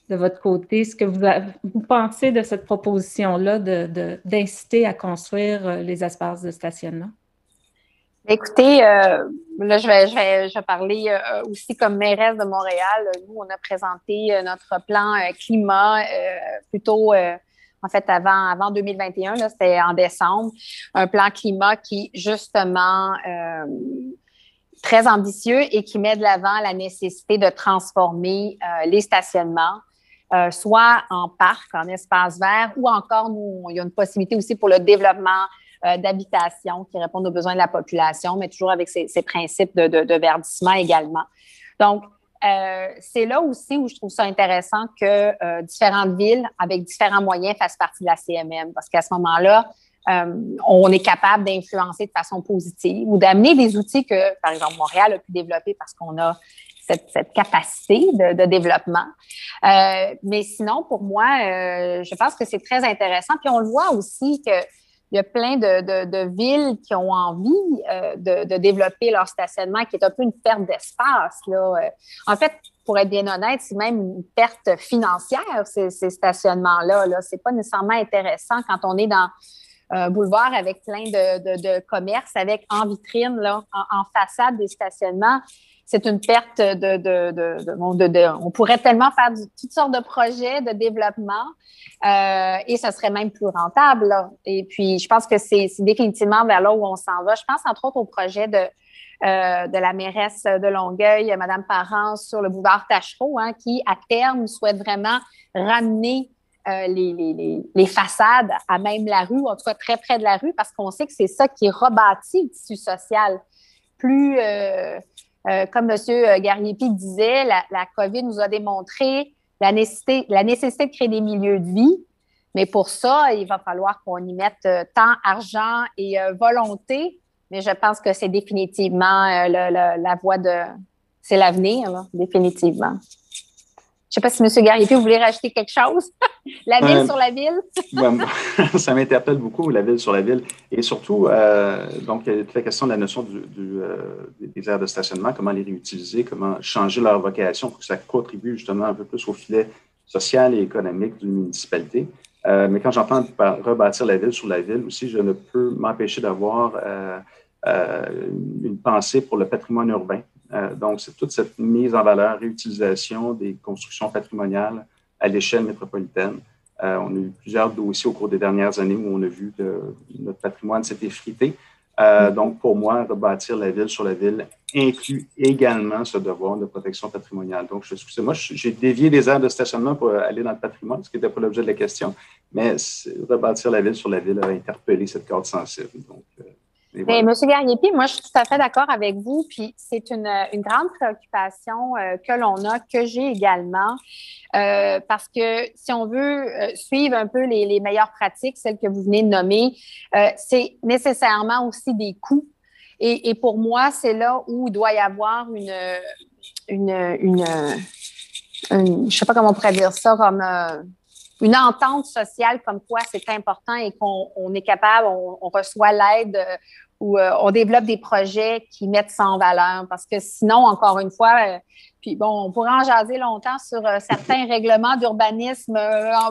de votre côté ce que vous pensez de cette proposition-là d'inciter à construire les espaces de stationnement. Écoutez, là, je vais parler aussi comme mairesse de Montréal. Nous, on a présenté notre plan climat plutôt en fait, avant 2021, là, c'était en décembre, un plan climat qui, justement, très ambitieux et qui met de l'avant la nécessité de transformer les stationnements, soit en parc, en espace vert, ou encore, il y a une possibilité aussi pour le développement d'habitation qui répondent aux besoins de la population, mais toujours avec ces principes de verdissement également. Donc, c'est là aussi où je trouve ça intéressant que différentes villes avec différents moyens fassent partie de la CMM, parce qu'à ce moment-là, on est capable d'influencer de façon positive ou d'amener des outils que, par exemple, Montréal a pu développer parce qu'on a cette capacité de développement. Mais sinon, pour moi, je pense que c'est très intéressant. Puis on le voit aussi que il y a plein de villes qui ont envie de développer leur stationnement, qui est un peu une perte d'espace, là. En fait, pour être bien honnête, c'est même une perte financière, ces stationnements-là. Là. C'est pas nécessairement intéressant quand on est dans un boulevard avec plein de commerces, avec en vitrine, là, en façade des stationnements. C'est une perte on pourrait tellement faire toutes sortes de projets de développement et ça serait même plus rentable, là. Et puis, je pense que c'est définitivement vers là où on s'en va. Je pense entre autres au projet de la mairesse de Longueuil, Mme Parent, sur le boulevard Tachereau, hein, qui, à terme, souhaite vraiment ramener les façades à même la rue, en tout cas très près de la rue, parce qu'on sait que c'est ça qui rebâtit le tissu social. Plus... comme M. Gariepi disait, la COVID nous a démontré la nécessité de créer des milieux de vie. Mais pour ça, il va falloir qu'on y mette temps, argent et volonté. Mais je pense que c'est définitivement la voie c'est l'avenir, là, définitivement. Je ne sais pas si M. Gariepi, vous voulez rajouter quelque chose? La ville sur la ville? Ça m'interpelle beaucoup, la ville sur la ville. Et surtout, donc, il y a toute la question de la notion des aires de stationnement, comment les réutiliser, comment changer leur vocation pour que ça contribue justement un peu plus au filet social et économique d'une municipalité. Mais quand j'entends rebâtir la ville sur la ville aussi, je ne peux m'empêcher d'avoir une pensée pour le patrimoine urbain. Donc, c'est toute cette mise en valeur, réutilisation des constructions patrimoniales à l'échelle métropolitaine. On a eu plusieurs dossiers au cours des dernières années où on a vu que notre patrimoine s'est effrité. Donc, pour moi, rebâtir la ville sur la ville inclut également ce devoir de protection patrimoniale. Donc, moi, j'ai dévié des aires de stationnement pour aller dans le patrimoine, ce qui n'était pas l'objet de la question, mais rebâtir la ville sur la ville a interpellé cette corde sensible. Donc, voilà. Mais M. Gariepi, moi, je suis tout à fait d'accord avec vous. Puis, c'est une grande préoccupation que l'on a, que j'ai également, parce que si on veut suivre un peu les meilleures pratiques, celles que vous venez de nommer, c'est nécessairement aussi des coûts. Et pour moi, c'est là où il doit y avoir je ne sais pas comment on pourrait dire ça, comme une entente sociale comme quoi c'est important et qu'on est capable, on reçoit l'aide ou on développe des projets qui mettent ça en valeur. Parce que sinon, encore une fois, puis bon, on pourrait en jaser longtemps sur certains règlements d'urbanisme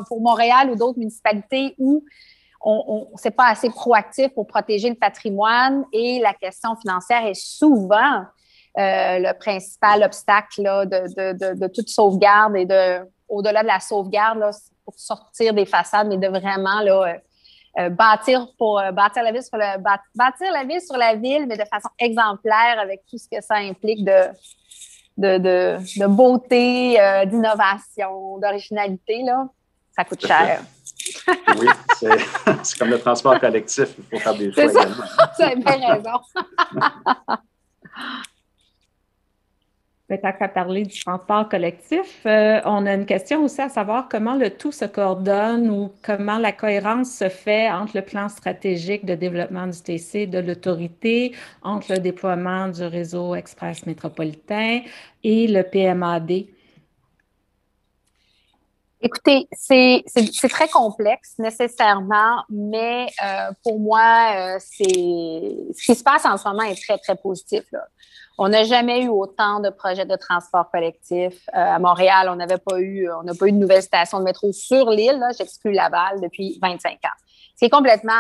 pour Montréal ou d'autres municipalités où c'est pas assez proactif pour protéger le patrimoine et la question financière est souvent le principal obstacle là, de toute sauvegarde et au-delà de la sauvegarde là, pour sortir des façades, mais de vraiment là, bâtir la ville sur la ville, mais de façon exemplaire avec tout ce que ça implique de beauté, d'innovation, d'originalité. Là. Ça coûte cher. Oui, c'est comme le transport collectif, il faut faire des choix également. Tu as bien raison. Tant qu'à parler du transport collectif, on a une question aussi à savoir comment le tout se coordonne ou comment la cohérence se fait entre le plan stratégique de développement du TC de l'autorité, entre le déploiement du réseau express métropolitain et le PMAD. Écoutez, c'est très complexe nécessairement, mais pour moi, ce qui se passe en ce moment est très, très positif, là. On n'a jamais eu autant de projets de transport collectif. À Montréal, on n'a pas eu de nouvelle station de métro sur l'île, j'exclus Laval, depuis 25 ans. C'est complètement,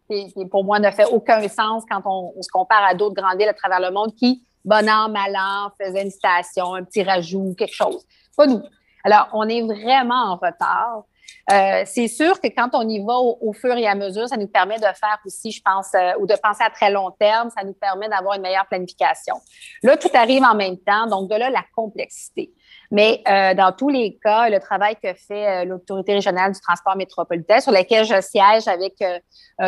qui pour moi ne fait aucun sens quand on se compare à d'autres grandes villes à travers le monde qui, bon an, mal an, faisaient une station, un petit rajout, quelque chose. Pas nous. Alors, on est vraiment en retard. C'est sûr que quand on y va au fur et à mesure, ça nous permet de faire aussi, je pense, ou de penser à très long terme, ça nous permet d'avoir une meilleure planification. Là, tout arrive en même temps, donc de là, la complexité. Mais dans tous les cas, le travail que fait l'Autorité régionale du transport métropolitain, sur lequel je siège avec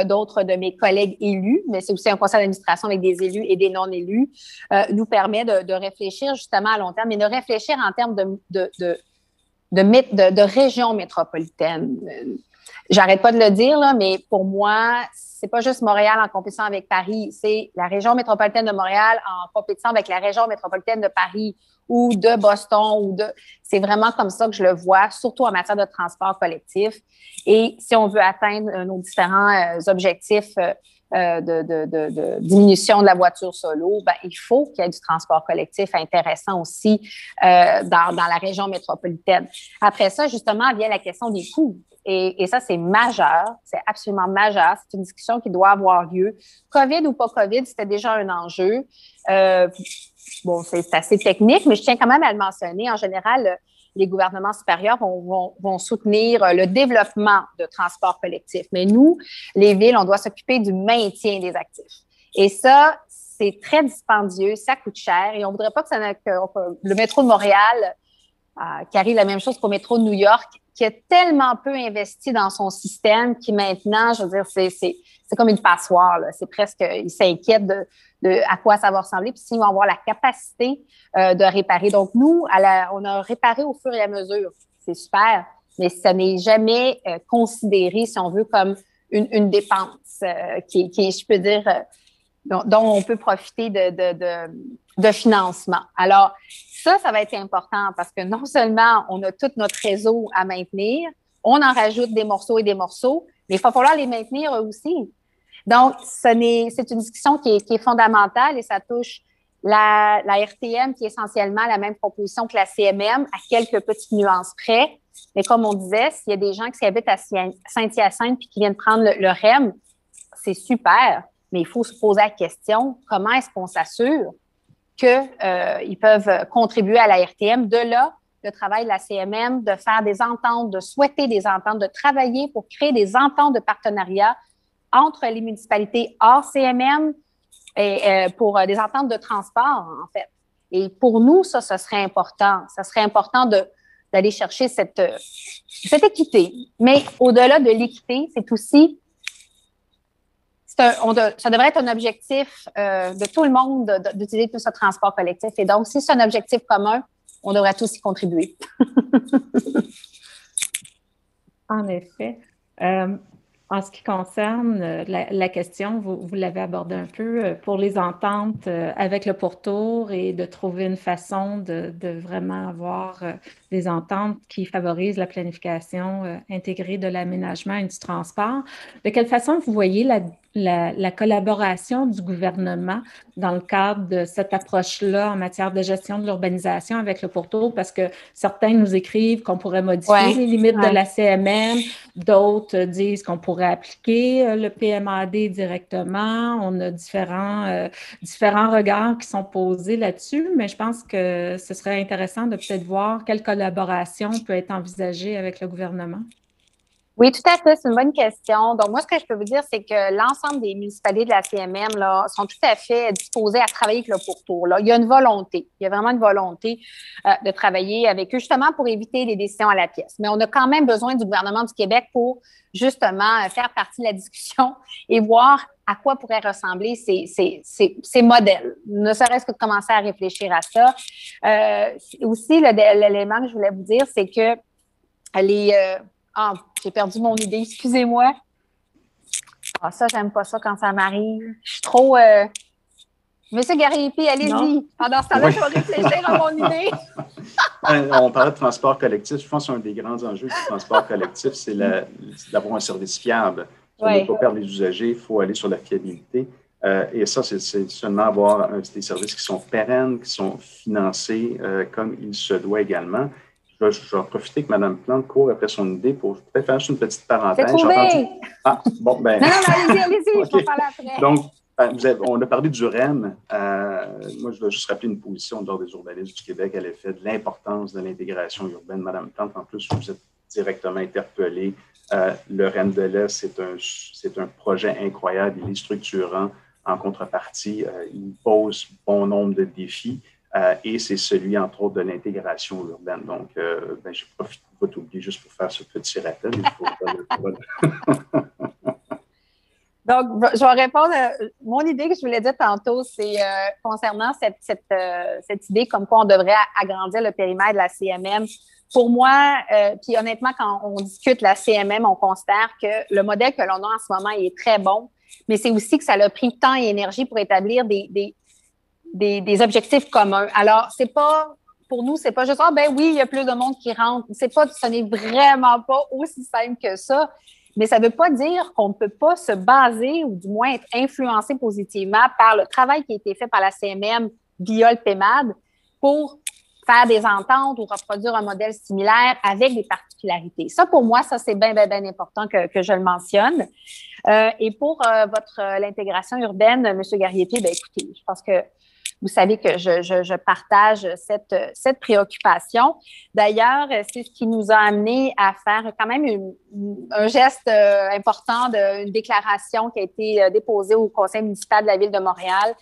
d'autres de mes collègues élus, mais c'est aussi un conseil d'administration avec des élus et des non-élus, nous permet de réfléchir justement à long terme, mais de réfléchir en termes de région métropolitaine. J'arrête pas de le dire, là, mais pour moi, c'est pas juste Montréal en compétition avec Paris, c'est la région métropolitaine de Montréal en compétition avec la région métropolitaine de Paris ou de Boston. C'est vraiment comme ça que je le vois, surtout en matière de transport collectif. Et si on veut atteindre nos différents objectifs de diminution de la voiture solo, il faut qu'il y ait du transport collectif intéressant aussi dans la région métropolitaine. Après ça, justement, vient la question des coûts. Et ça, c'est majeur, c'est absolument majeur. C'est une discussion qui doit avoir lieu. COVID ou pas COVID, c'était déjà un enjeu. Bon, c'est assez technique, mais je tiens quand même à le mentionner. En général, les gouvernements supérieurs vont soutenir le développement de transports collectifs. Mais nous, les villes, on doit s'occuper du maintien des actifs. Et ça, c'est très dispendieux, ça coûte cher. Et on ne voudrait pas que le métro de Montréal, qui arrive la même chose qu'au métro de New York, qui a tellement peu investi dans son système qui maintenant, je veux dire, c'est comme une passoire, là. C'est presque, ils s'inquiètent de à quoi ça va ressembler, puis s'ils vont avoir la capacité de réparer. Donc, nous, on a réparé au fur et à mesure. C'est super, mais ça n'est jamais considéré, si on veut, comme une dépense qui je peux dire, dont on peut profiter de financement. Alors, ça va être important parce que non seulement on a tout notre réseau à maintenir, on en rajoute des morceaux et des morceaux, mais il va falloir les maintenir eux aussi. Donc, c'est une discussion qui est fondamentale et ça touche la RTM qui est essentiellement la même proposition que la CMM à quelques petites nuances près. Mais comme on disait, s'il y a des gens qui habitent à Saint-Hyacinthe puis qui viennent prendre le REM, c'est super, mais il faut se poser la question, comment est-ce qu'on s'assure qu'ils peuvent contribuer à la RTM? De là, le travail de la CMM, de faire des ententes, de souhaiter des ententes, de travailler pour créer des ententes de partenariat entre les municipalités hors CMM et pour des ententes de transport, en fait. Et pour nous, ça serait important. Ça serait important d'aller chercher cette équité. Mais au-delà de l'équité, c'est aussi, ça devrait être un objectif de tout le monde d'utiliser tout ce transport collectif. Et donc, si c'est un objectif commun, on devrait tous y contribuer. En effet. En ce qui concerne la question, vous l'avez abordé un peu, pour les ententes avec le pourtour et de trouver une façon de vraiment avoir des ententes qui favorisent la planification intégrée de l'aménagement et du transport. De quelle façon vous voyez la collaboration du gouvernement dans le cadre de cette approche-là en matière de gestion de l'urbanisation avec le pourtour? Parce que certains nous écrivent qu'on pourrait modifier les limites de la CMM, d'autres disent qu'on pourrait appliquer le PMAD directement. On a différents regards qui sont posés là-dessus, mais je pense que ce serait intéressant de peut-être voir quelle collaboration peut être envisagée avec le gouvernement. Oui, tout à fait. C'est une bonne question. Donc, moi, ce que je peux vous dire, c'est que l'ensemble des municipalités de la CMM là, sont tout à fait disposées à travailler avec le pourtour. Là. Il y a une volonté. Il y a vraiment une volonté de travailler avec eux, justement pour éviter les décisions à la pièce. Mais on a quand même besoin du gouvernement du Québec pour, justement, faire partie de la discussion et voir à quoi pourraient ressembler ces modèles. Ne serait-ce que de commencer à réfléchir à ça. Aussi, l'élément que je voulais vous dire, c'est que j'ai perdu mon idée, excusez-moi. Ça, j'aime pas ça quand ça m'arrive. Je suis trop... Monsieur Gariepi, allez-y. Pendant ce temps-là, je vais réfléchir à mon idée. On parlait de transport collectif. Je pense qu'un des grands enjeux du transport collectif, c'est d'avoir un service fiable. Si on ne veut pas perdre les usagers, il faut aller sur la fiabilité. Et ça, c'est seulement avoir des services qui sont pérennes, qui sont financés comme il se doit également. Je vais profiter que Mme Plante court après son idée pour peut-être faire juste une petite parenthèse. C'est trouvé! Bon, ben... Non, allez-y, okay. Je vais parler après. Donc, on a parlé du REM. Moi, je vais juste rappeler une position de l'Ordre des urbanistes du Québec à l'effet de l'importance de l'intégration urbaine. Mme Plante, en plus, vous êtes directement interpellée. Le REM de l'Est, c'est un projet incroyable. Il est structurant. En contrepartie, il pose bon nombre de défis. Et c'est celui, entre autres, de l'intégration urbaine. Donc, je profite de votre oubli juste pour faire ce petit rappel. Donc, je vais répondre. Mon idée que je voulais dire tantôt, c'est concernant cette idée comme quoi on devrait agrandir le périmètre de la CMM. Pour moi, puis honnêtement, quand on discute la CMM, on considère que le modèle que l'on a en ce moment est très bon, mais c'est aussi que ça a pris temps et énergie pour établir des objectifs communs. Alors, pour nous, c'est pas juste, oui, il y a plus de monde qui rentre. Ce n'est vraiment pas aussi simple que ça. Mais ça ne veut pas dire qu'on ne peut pas se baser ou du moins être influencé positivement par le travail qui a été fait par la CMM via le PMAD pour faire des ententes ou reproduire un modèle similaire avec des particularités. Ça, pour moi, c'est bien important que je le mentionne. Et pour l'intégration urbaine, M. Gariepi, écoutez, je pense que vous savez que je partage cette préoccupation. D'ailleurs, c'est ce qui nous a amené à faire quand même un geste important d'une déclaration qui a été déposée au Conseil municipal de la Ville de Montréal,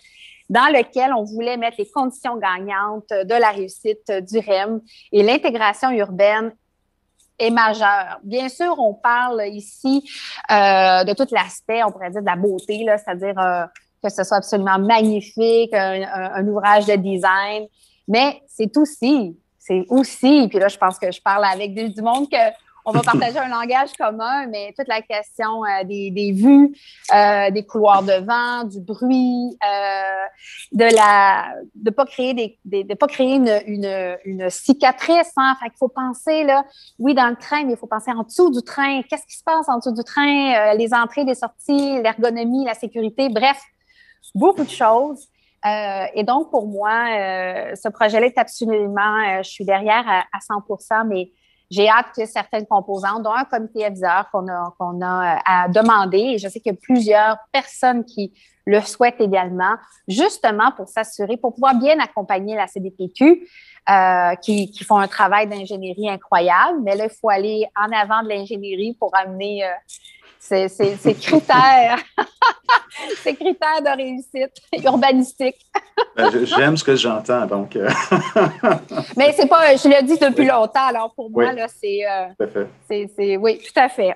dans lequel on voulait mettre les conditions gagnantes de la réussite du REM et l'intégration urbaine est majeure. Bien sûr, on parle ici de tout l'aspect, on pourrait dire de la beauté, là, c'est-à-dire que ce soit absolument magnifique, un ouvrage de design, mais c'est aussi, puis là, je pense que je parle avec du monde on va partager un langage commun, mais toute la question des vues, des couloirs de vent, du bruit, de pas créer de pas créer une cicatrice. Hein? Fait qu'il faut penser là, oui, dans le train, mais il faut penser en dessous du train. Qu'est-ce qui se passe en dessous du train? Les entrées, les sorties, l'ergonomie, la sécurité, bref, beaucoup de choses. Et donc, pour moi, ce projet-là est absolument, je suis derrière à 100%, mais j'ai hâte que certaines composantes, dont un comité aviseur qu'on a à demander, et je sais qu'il y a plusieurs personnes qui le souhaitent également, justement pour s'assurer, pour pouvoir bien accompagner la CDPQ, qui font un travail d'ingénierie incroyable, mais là, il faut aller en avant de l'ingénierie pour amener ces critères, ces critères de réussite urbanistique. J'aime ce que j'entends, donc. Mais c'est pas, je l'ai dit depuis longtemps, alors pour moi, oui. Là, oui, tout à fait.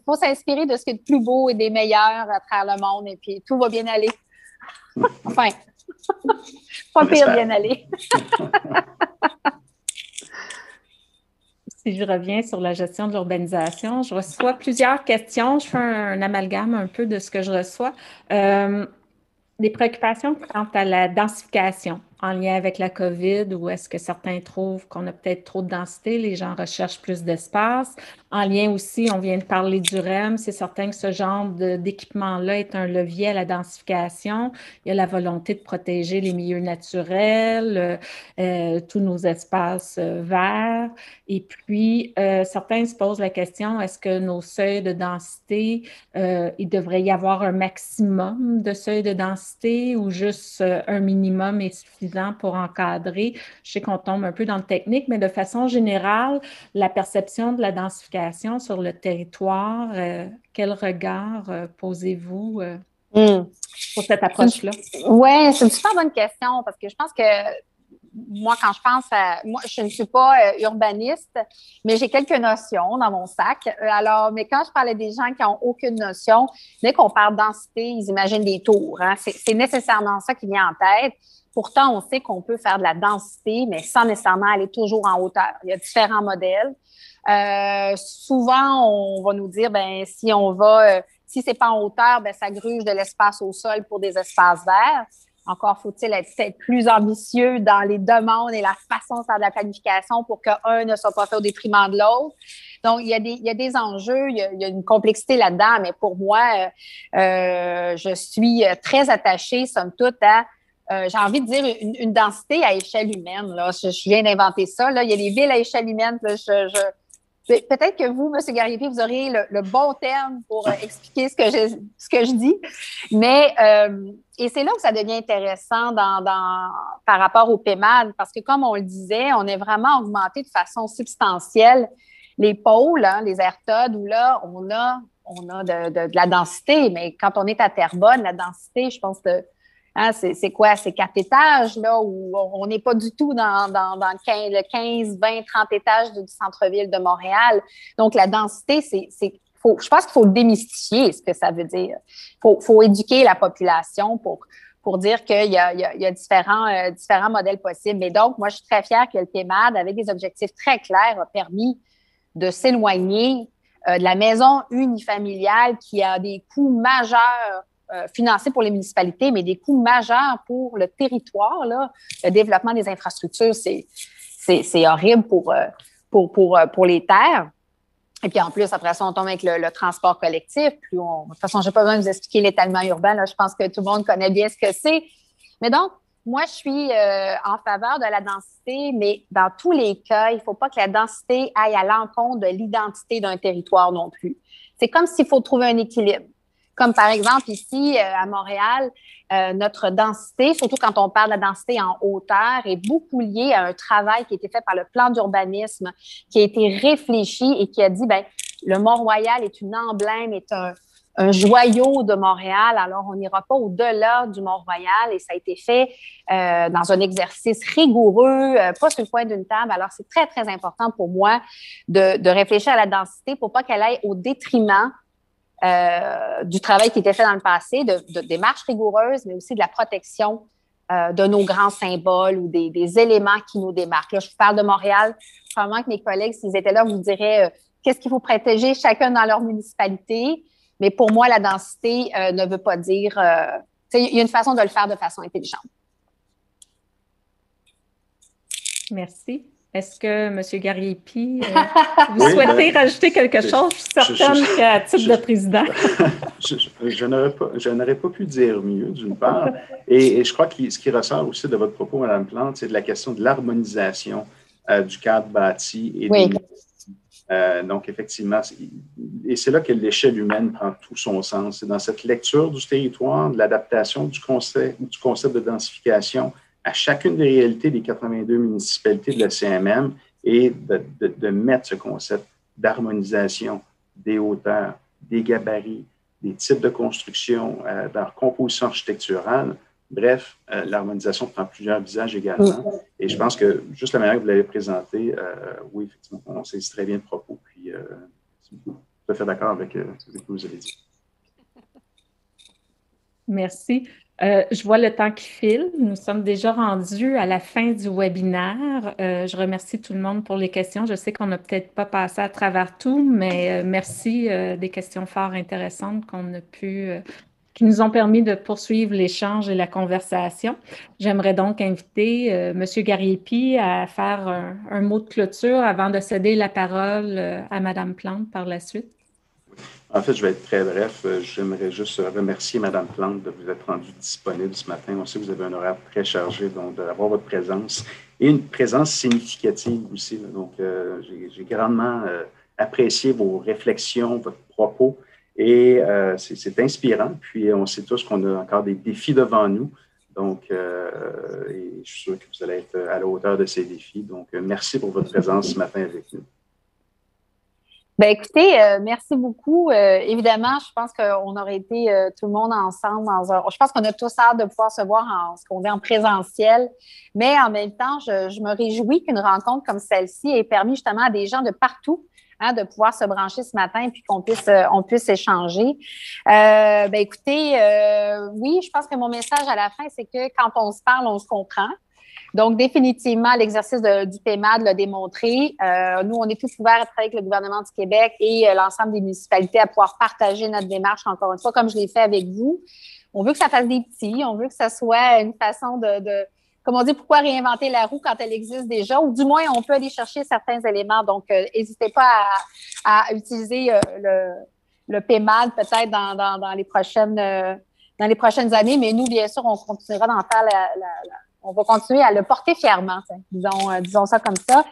Faut s'inspirer de ce qui est de plus beau et des meilleurs à travers le monde, et puis tout va bien aller. Enfin, pas pire bien aller. Si je reviens sur la gestion de l'urbanisation, je reçois plusieurs questions. Je fais un amalgame un peu de ce que je reçois. Des préoccupations quant à la densification en lien avec la COVID, ou est-ce que certains trouvent qu'on a peut-être trop de densité, les gens recherchent plus d'espace. En lien aussi, on vient de parler du REM, c'est certain que ce genre d'équipement-là est un levier à la densification. Il y a la volonté de protéger les milieux naturels, tous nos espaces verts. Et puis, certains se posent la question, est-ce que nos seuils de densité, il devrait y avoir un maximum de seuils de densité ou juste un minimum est suffisant pour encadrer? Je sais qu'on tombe un peu dans le technique, mais de façon générale, la perception de la densification sur le territoire, quel regard posez-vous pour cette approche-là? Oui, c'est une super bonne question parce que je pense que moi, quand je pense à... Moi, je ne suis pas urbaniste, mais j'ai quelques notions dans mon sac. Alors, mais quand je parle à des gens qui n'ont aucune notion, dès qu'on parle de densité, ils imaginent des tours. Hein? C'est nécessairement ça qui vient en tête. Pourtant, on sait qu'on peut faire de la densité, mais sans nécessairement aller toujours en hauteur. Il y a différents modèles. Souvent, on va nous dire, ben si on va... si c'est pas en hauteur, ben ça gruge de l'espace au sol pour des espaces verts. Encore faut-il être peut-être plus ambitieux dans les demandes et la façon de faire de la planification pour qu'un ne soit pas fait au détriment de l'autre. Donc, il y a des enjeux, il y a une complexité là-dedans, mais pour moi, je suis très attachée, somme toute, à, j'ai envie de dire, une densité à échelle humaine. Là. Je viens d'inventer ça. Là. Il y a des villes à échelle humaine. Là, peut-être que vous, M. Gariepi, vous auriez le bon terme pour expliquer ce que je dis. Mais, et c'est là que ça devient intéressant par rapport au PEMAD, parce que comme on le disait, on est vraiment augmenté de façon substantielle les pôles, hein, les aires TOD, où là, on a de la densité. Mais quand on est à Terrebonne, la densité, je pense que c'est quoi? C'est 4 étages, là, où on n'est pas du tout dans le 15, 20, 30 étages du centre-ville de Montréal. Donc, la densité, je pense qu'il faut démystifier ce que ça veut dire. Faut éduquer la population pour dire qu'il y a différents modèles possibles. Mais donc, moi, je suis très fière que le PEMAD, avec des objectifs très clairs, a permis de s'éloigner de la maison unifamiliale qui a des coûts majeurs financés pour les municipalités, mais des coûts majeurs pour le territoire. Là. Le développement des infrastructures, c'est horrible pour les terres. Et puis en plus, après ça, on tombe avec le transport collectif. De toute façon, je n'ai pas besoin de vous expliquer l'étalement urbain. Là, je pense que tout le monde connaît bien ce que c'est. Mais donc, moi, je suis en faveur de la densité, mais dans tous les cas, il ne faut pas que la densité aille à l'encontre de l'identité d'un territoire non plus. C'est comme s'il faut trouver un équilibre. Comme par exemple ici, à Montréal, notre densité, surtout quand on parle de la densité en hauteur, est beaucoup liée à un travail qui a été fait par le plan d'urbanisme, qui a été réfléchi et qui a dit, ben, le Mont-Royal est une emblème, est un joyau de Montréal, alors on n'ira pas au-delà du Mont-Royal et ça a été fait dans un exercice rigoureux, pas sur le coin d'une table. Alors, c'est très, très important pour moi de réfléchir à la densité pour pas qu'elle aille au détriment du travail qui était fait dans le passé, de démarches rigoureuses, mais aussi de la protection de nos grands symboles ou des éléments qui nous démarquent. Là, je vous parle de Montréal. Probablement que mes collègues, s'ils étaient là, vous diraient qu'est-ce qu'il faut protéger chacun dans leur municipalité. Mais pour moi, la densité ne veut pas dire... il y a une façon de le faire de façon intelligente. Merci. Est-ce que M. Gariepi, vous souhaitez rajouter quelque chose? Je suis certaine qu'à titre de président. Je n'aurais pas pu dire mieux, d'une part. Et je crois que ce qui ressort aussi de votre propos, Mme Plante, c'est de la question de l'harmonisation du cadre bâti et oui. Donc, effectivement, et c'est là que l'échelle humaine prend tout son sens. C'est dans cette lecture du territoire, de l'adaptation du concept de densification à chacune des réalités des 82 municipalités de la CMM et de mettre ce concept d'harmonisation des hauteurs, des gabarits, des types de construction, dans leur composition architecturale. Bref, l'harmonisation prend plusieurs visages également. Et je pense que juste la manière que vous l'avez présenté, oui, effectivement, on saisit très bien le propos. Puis, je suis tout à fait d'accord avec ce que vous avez dit. Merci. Je vois le temps qui file. Nous sommes déjà rendus à la fin du webinaire. Je remercie tout le monde pour les questions. Je sais qu'on n'a peut-être pas passé à travers tout, mais merci des questions fort intéressantes qu'on a pu... qui nous ont permis de poursuivre l'échange et la conversation. J'aimerais donc inviter M. Gariepi à faire un mot de clôture avant de céder la parole à Mme Plante par la suite. En fait, je vais être très bref. J'aimerais juste remercier Mme Plante de vous être rendue disponible ce matin. On sait que vous avez un horaire très chargé, donc d'avoir votre présence et une présence significative aussi. Donc, j'ai grandement apprécié vos réflexions, votre propos. Et c'est inspirant. Puis, on sait tous qu'on a encore des défis devant nous. Donc, et je suis sûr que vous allez être à la hauteur de ces défis. Donc, merci pour votre présence ce matin avec nous. Bien, écoutez, merci beaucoup. Évidemment, je pense qu'on aurait été tout le monde ensemble je pense qu'on a tous hâte de pouvoir se voir en présentiel. Mais en même temps, je me réjouis qu'une rencontre comme celle-ci ait permis justement à des gens de partout de pouvoir se brancher ce matin et puis qu'on puisse échanger. Écoutez, oui, je pense que mon message à la fin, c'est que quand on se parle, on se comprend. Donc, définitivement, l'exercice du PEMAD l'a démontré. Nous, on est tous ouverts à travailler avec le gouvernement du Québec et l'ensemble des municipalités à pouvoir partager notre démarche, encore une fois, comme je l'ai fait avec vous. On veut que ça fasse des petits, on veut que ça soit une façon comme on dit, pourquoi réinventer la roue quand elle existe déjà? Ou du moins, on peut aller chercher certains éléments. Donc, n'hésitez pas à utiliser le PEMAD peut-être dans les prochaines années. Mais nous, bien sûr, on continuera d'en faire on va continuer à le porter fièrement, disons ça comme ça.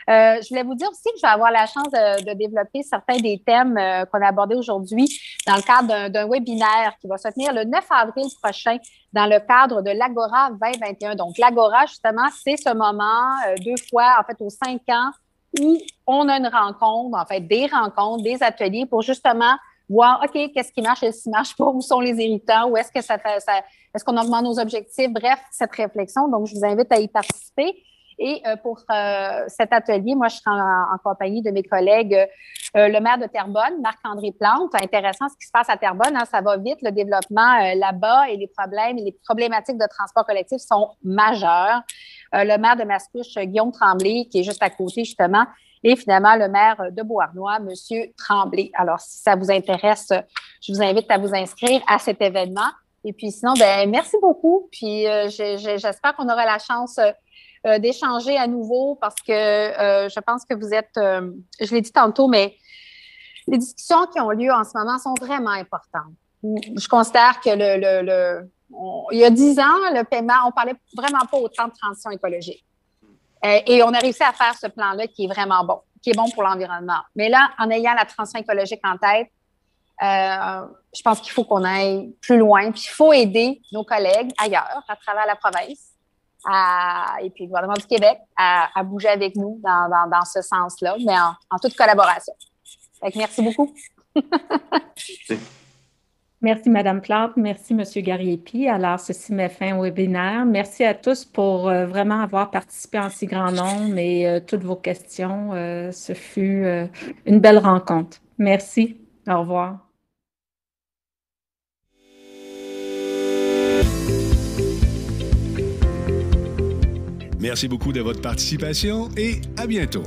Je voulais vous dire aussi que je vais avoir la chance de développer certains des thèmes qu'on a abordés aujourd'hui dans le cadre d'un webinaire qui va se tenir le 9 avril prochain dans le cadre de l'Agora 2021. Donc, l'Agora, justement, c'est ce moment, 2 fois, en fait, aux 5 ans, où on a une rencontre, en fait, des rencontres, des ateliers pour justement voir, OK, qu'est-ce qui marche, qu'est-ce qui ne marche pas, où sont les irritants, où est-ce que est-ce qu'on augmente nos objectifs? Bref, cette réflexion. Donc, je vous invite à y participer. Et pour cet atelier, moi, je serai en compagnie de mes collègues, le maire de Terrebonne, Marc-André Plante. Intéressant ce qui se passe à Terrebonne, ça va vite, le développement là-bas et les problématiques de transport collectif sont majeurs. Le maire de Mascouche, Guillaume Tremblay, qui est juste à côté, justement, et finalement, le maire de Beauharnois, M. Tremblay. Alors, si ça vous intéresse, je vous invite à vous inscrire à cet événement. Et puis sinon, merci beaucoup. Puis j'espère qu'on aura la chance d'échanger à nouveau parce que je pense que vous êtes, je l'ai dit tantôt, mais les discussions qui ont lieu en ce moment sont vraiment importantes. Je considère que il y a 10 ans, le paiement, on parlait vraiment pas autant de transition écologique. Et on a réussi à faire ce plan-là qui est vraiment bon, qui est bon pour l'environnement. Mais là, en ayant la transition écologique en tête, je pense qu'il faut qu'on aille plus loin. Puis il faut aider nos collègues ailleurs, à travers la province, et puis le gouvernement du Québec, à bouger avec nous dans ce sens-là, mais en toute collaboration. Fait que merci beaucoup. Merci, Mme Plante. Merci, M. Gariepi. Alors, ceci met fin au webinaire. Merci à tous pour vraiment avoir participé en si grand nombre et toutes vos questions. Ce fut une belle rencontre. Merci. Au revoir. Merci beaucoup de votre participation et à bientôt.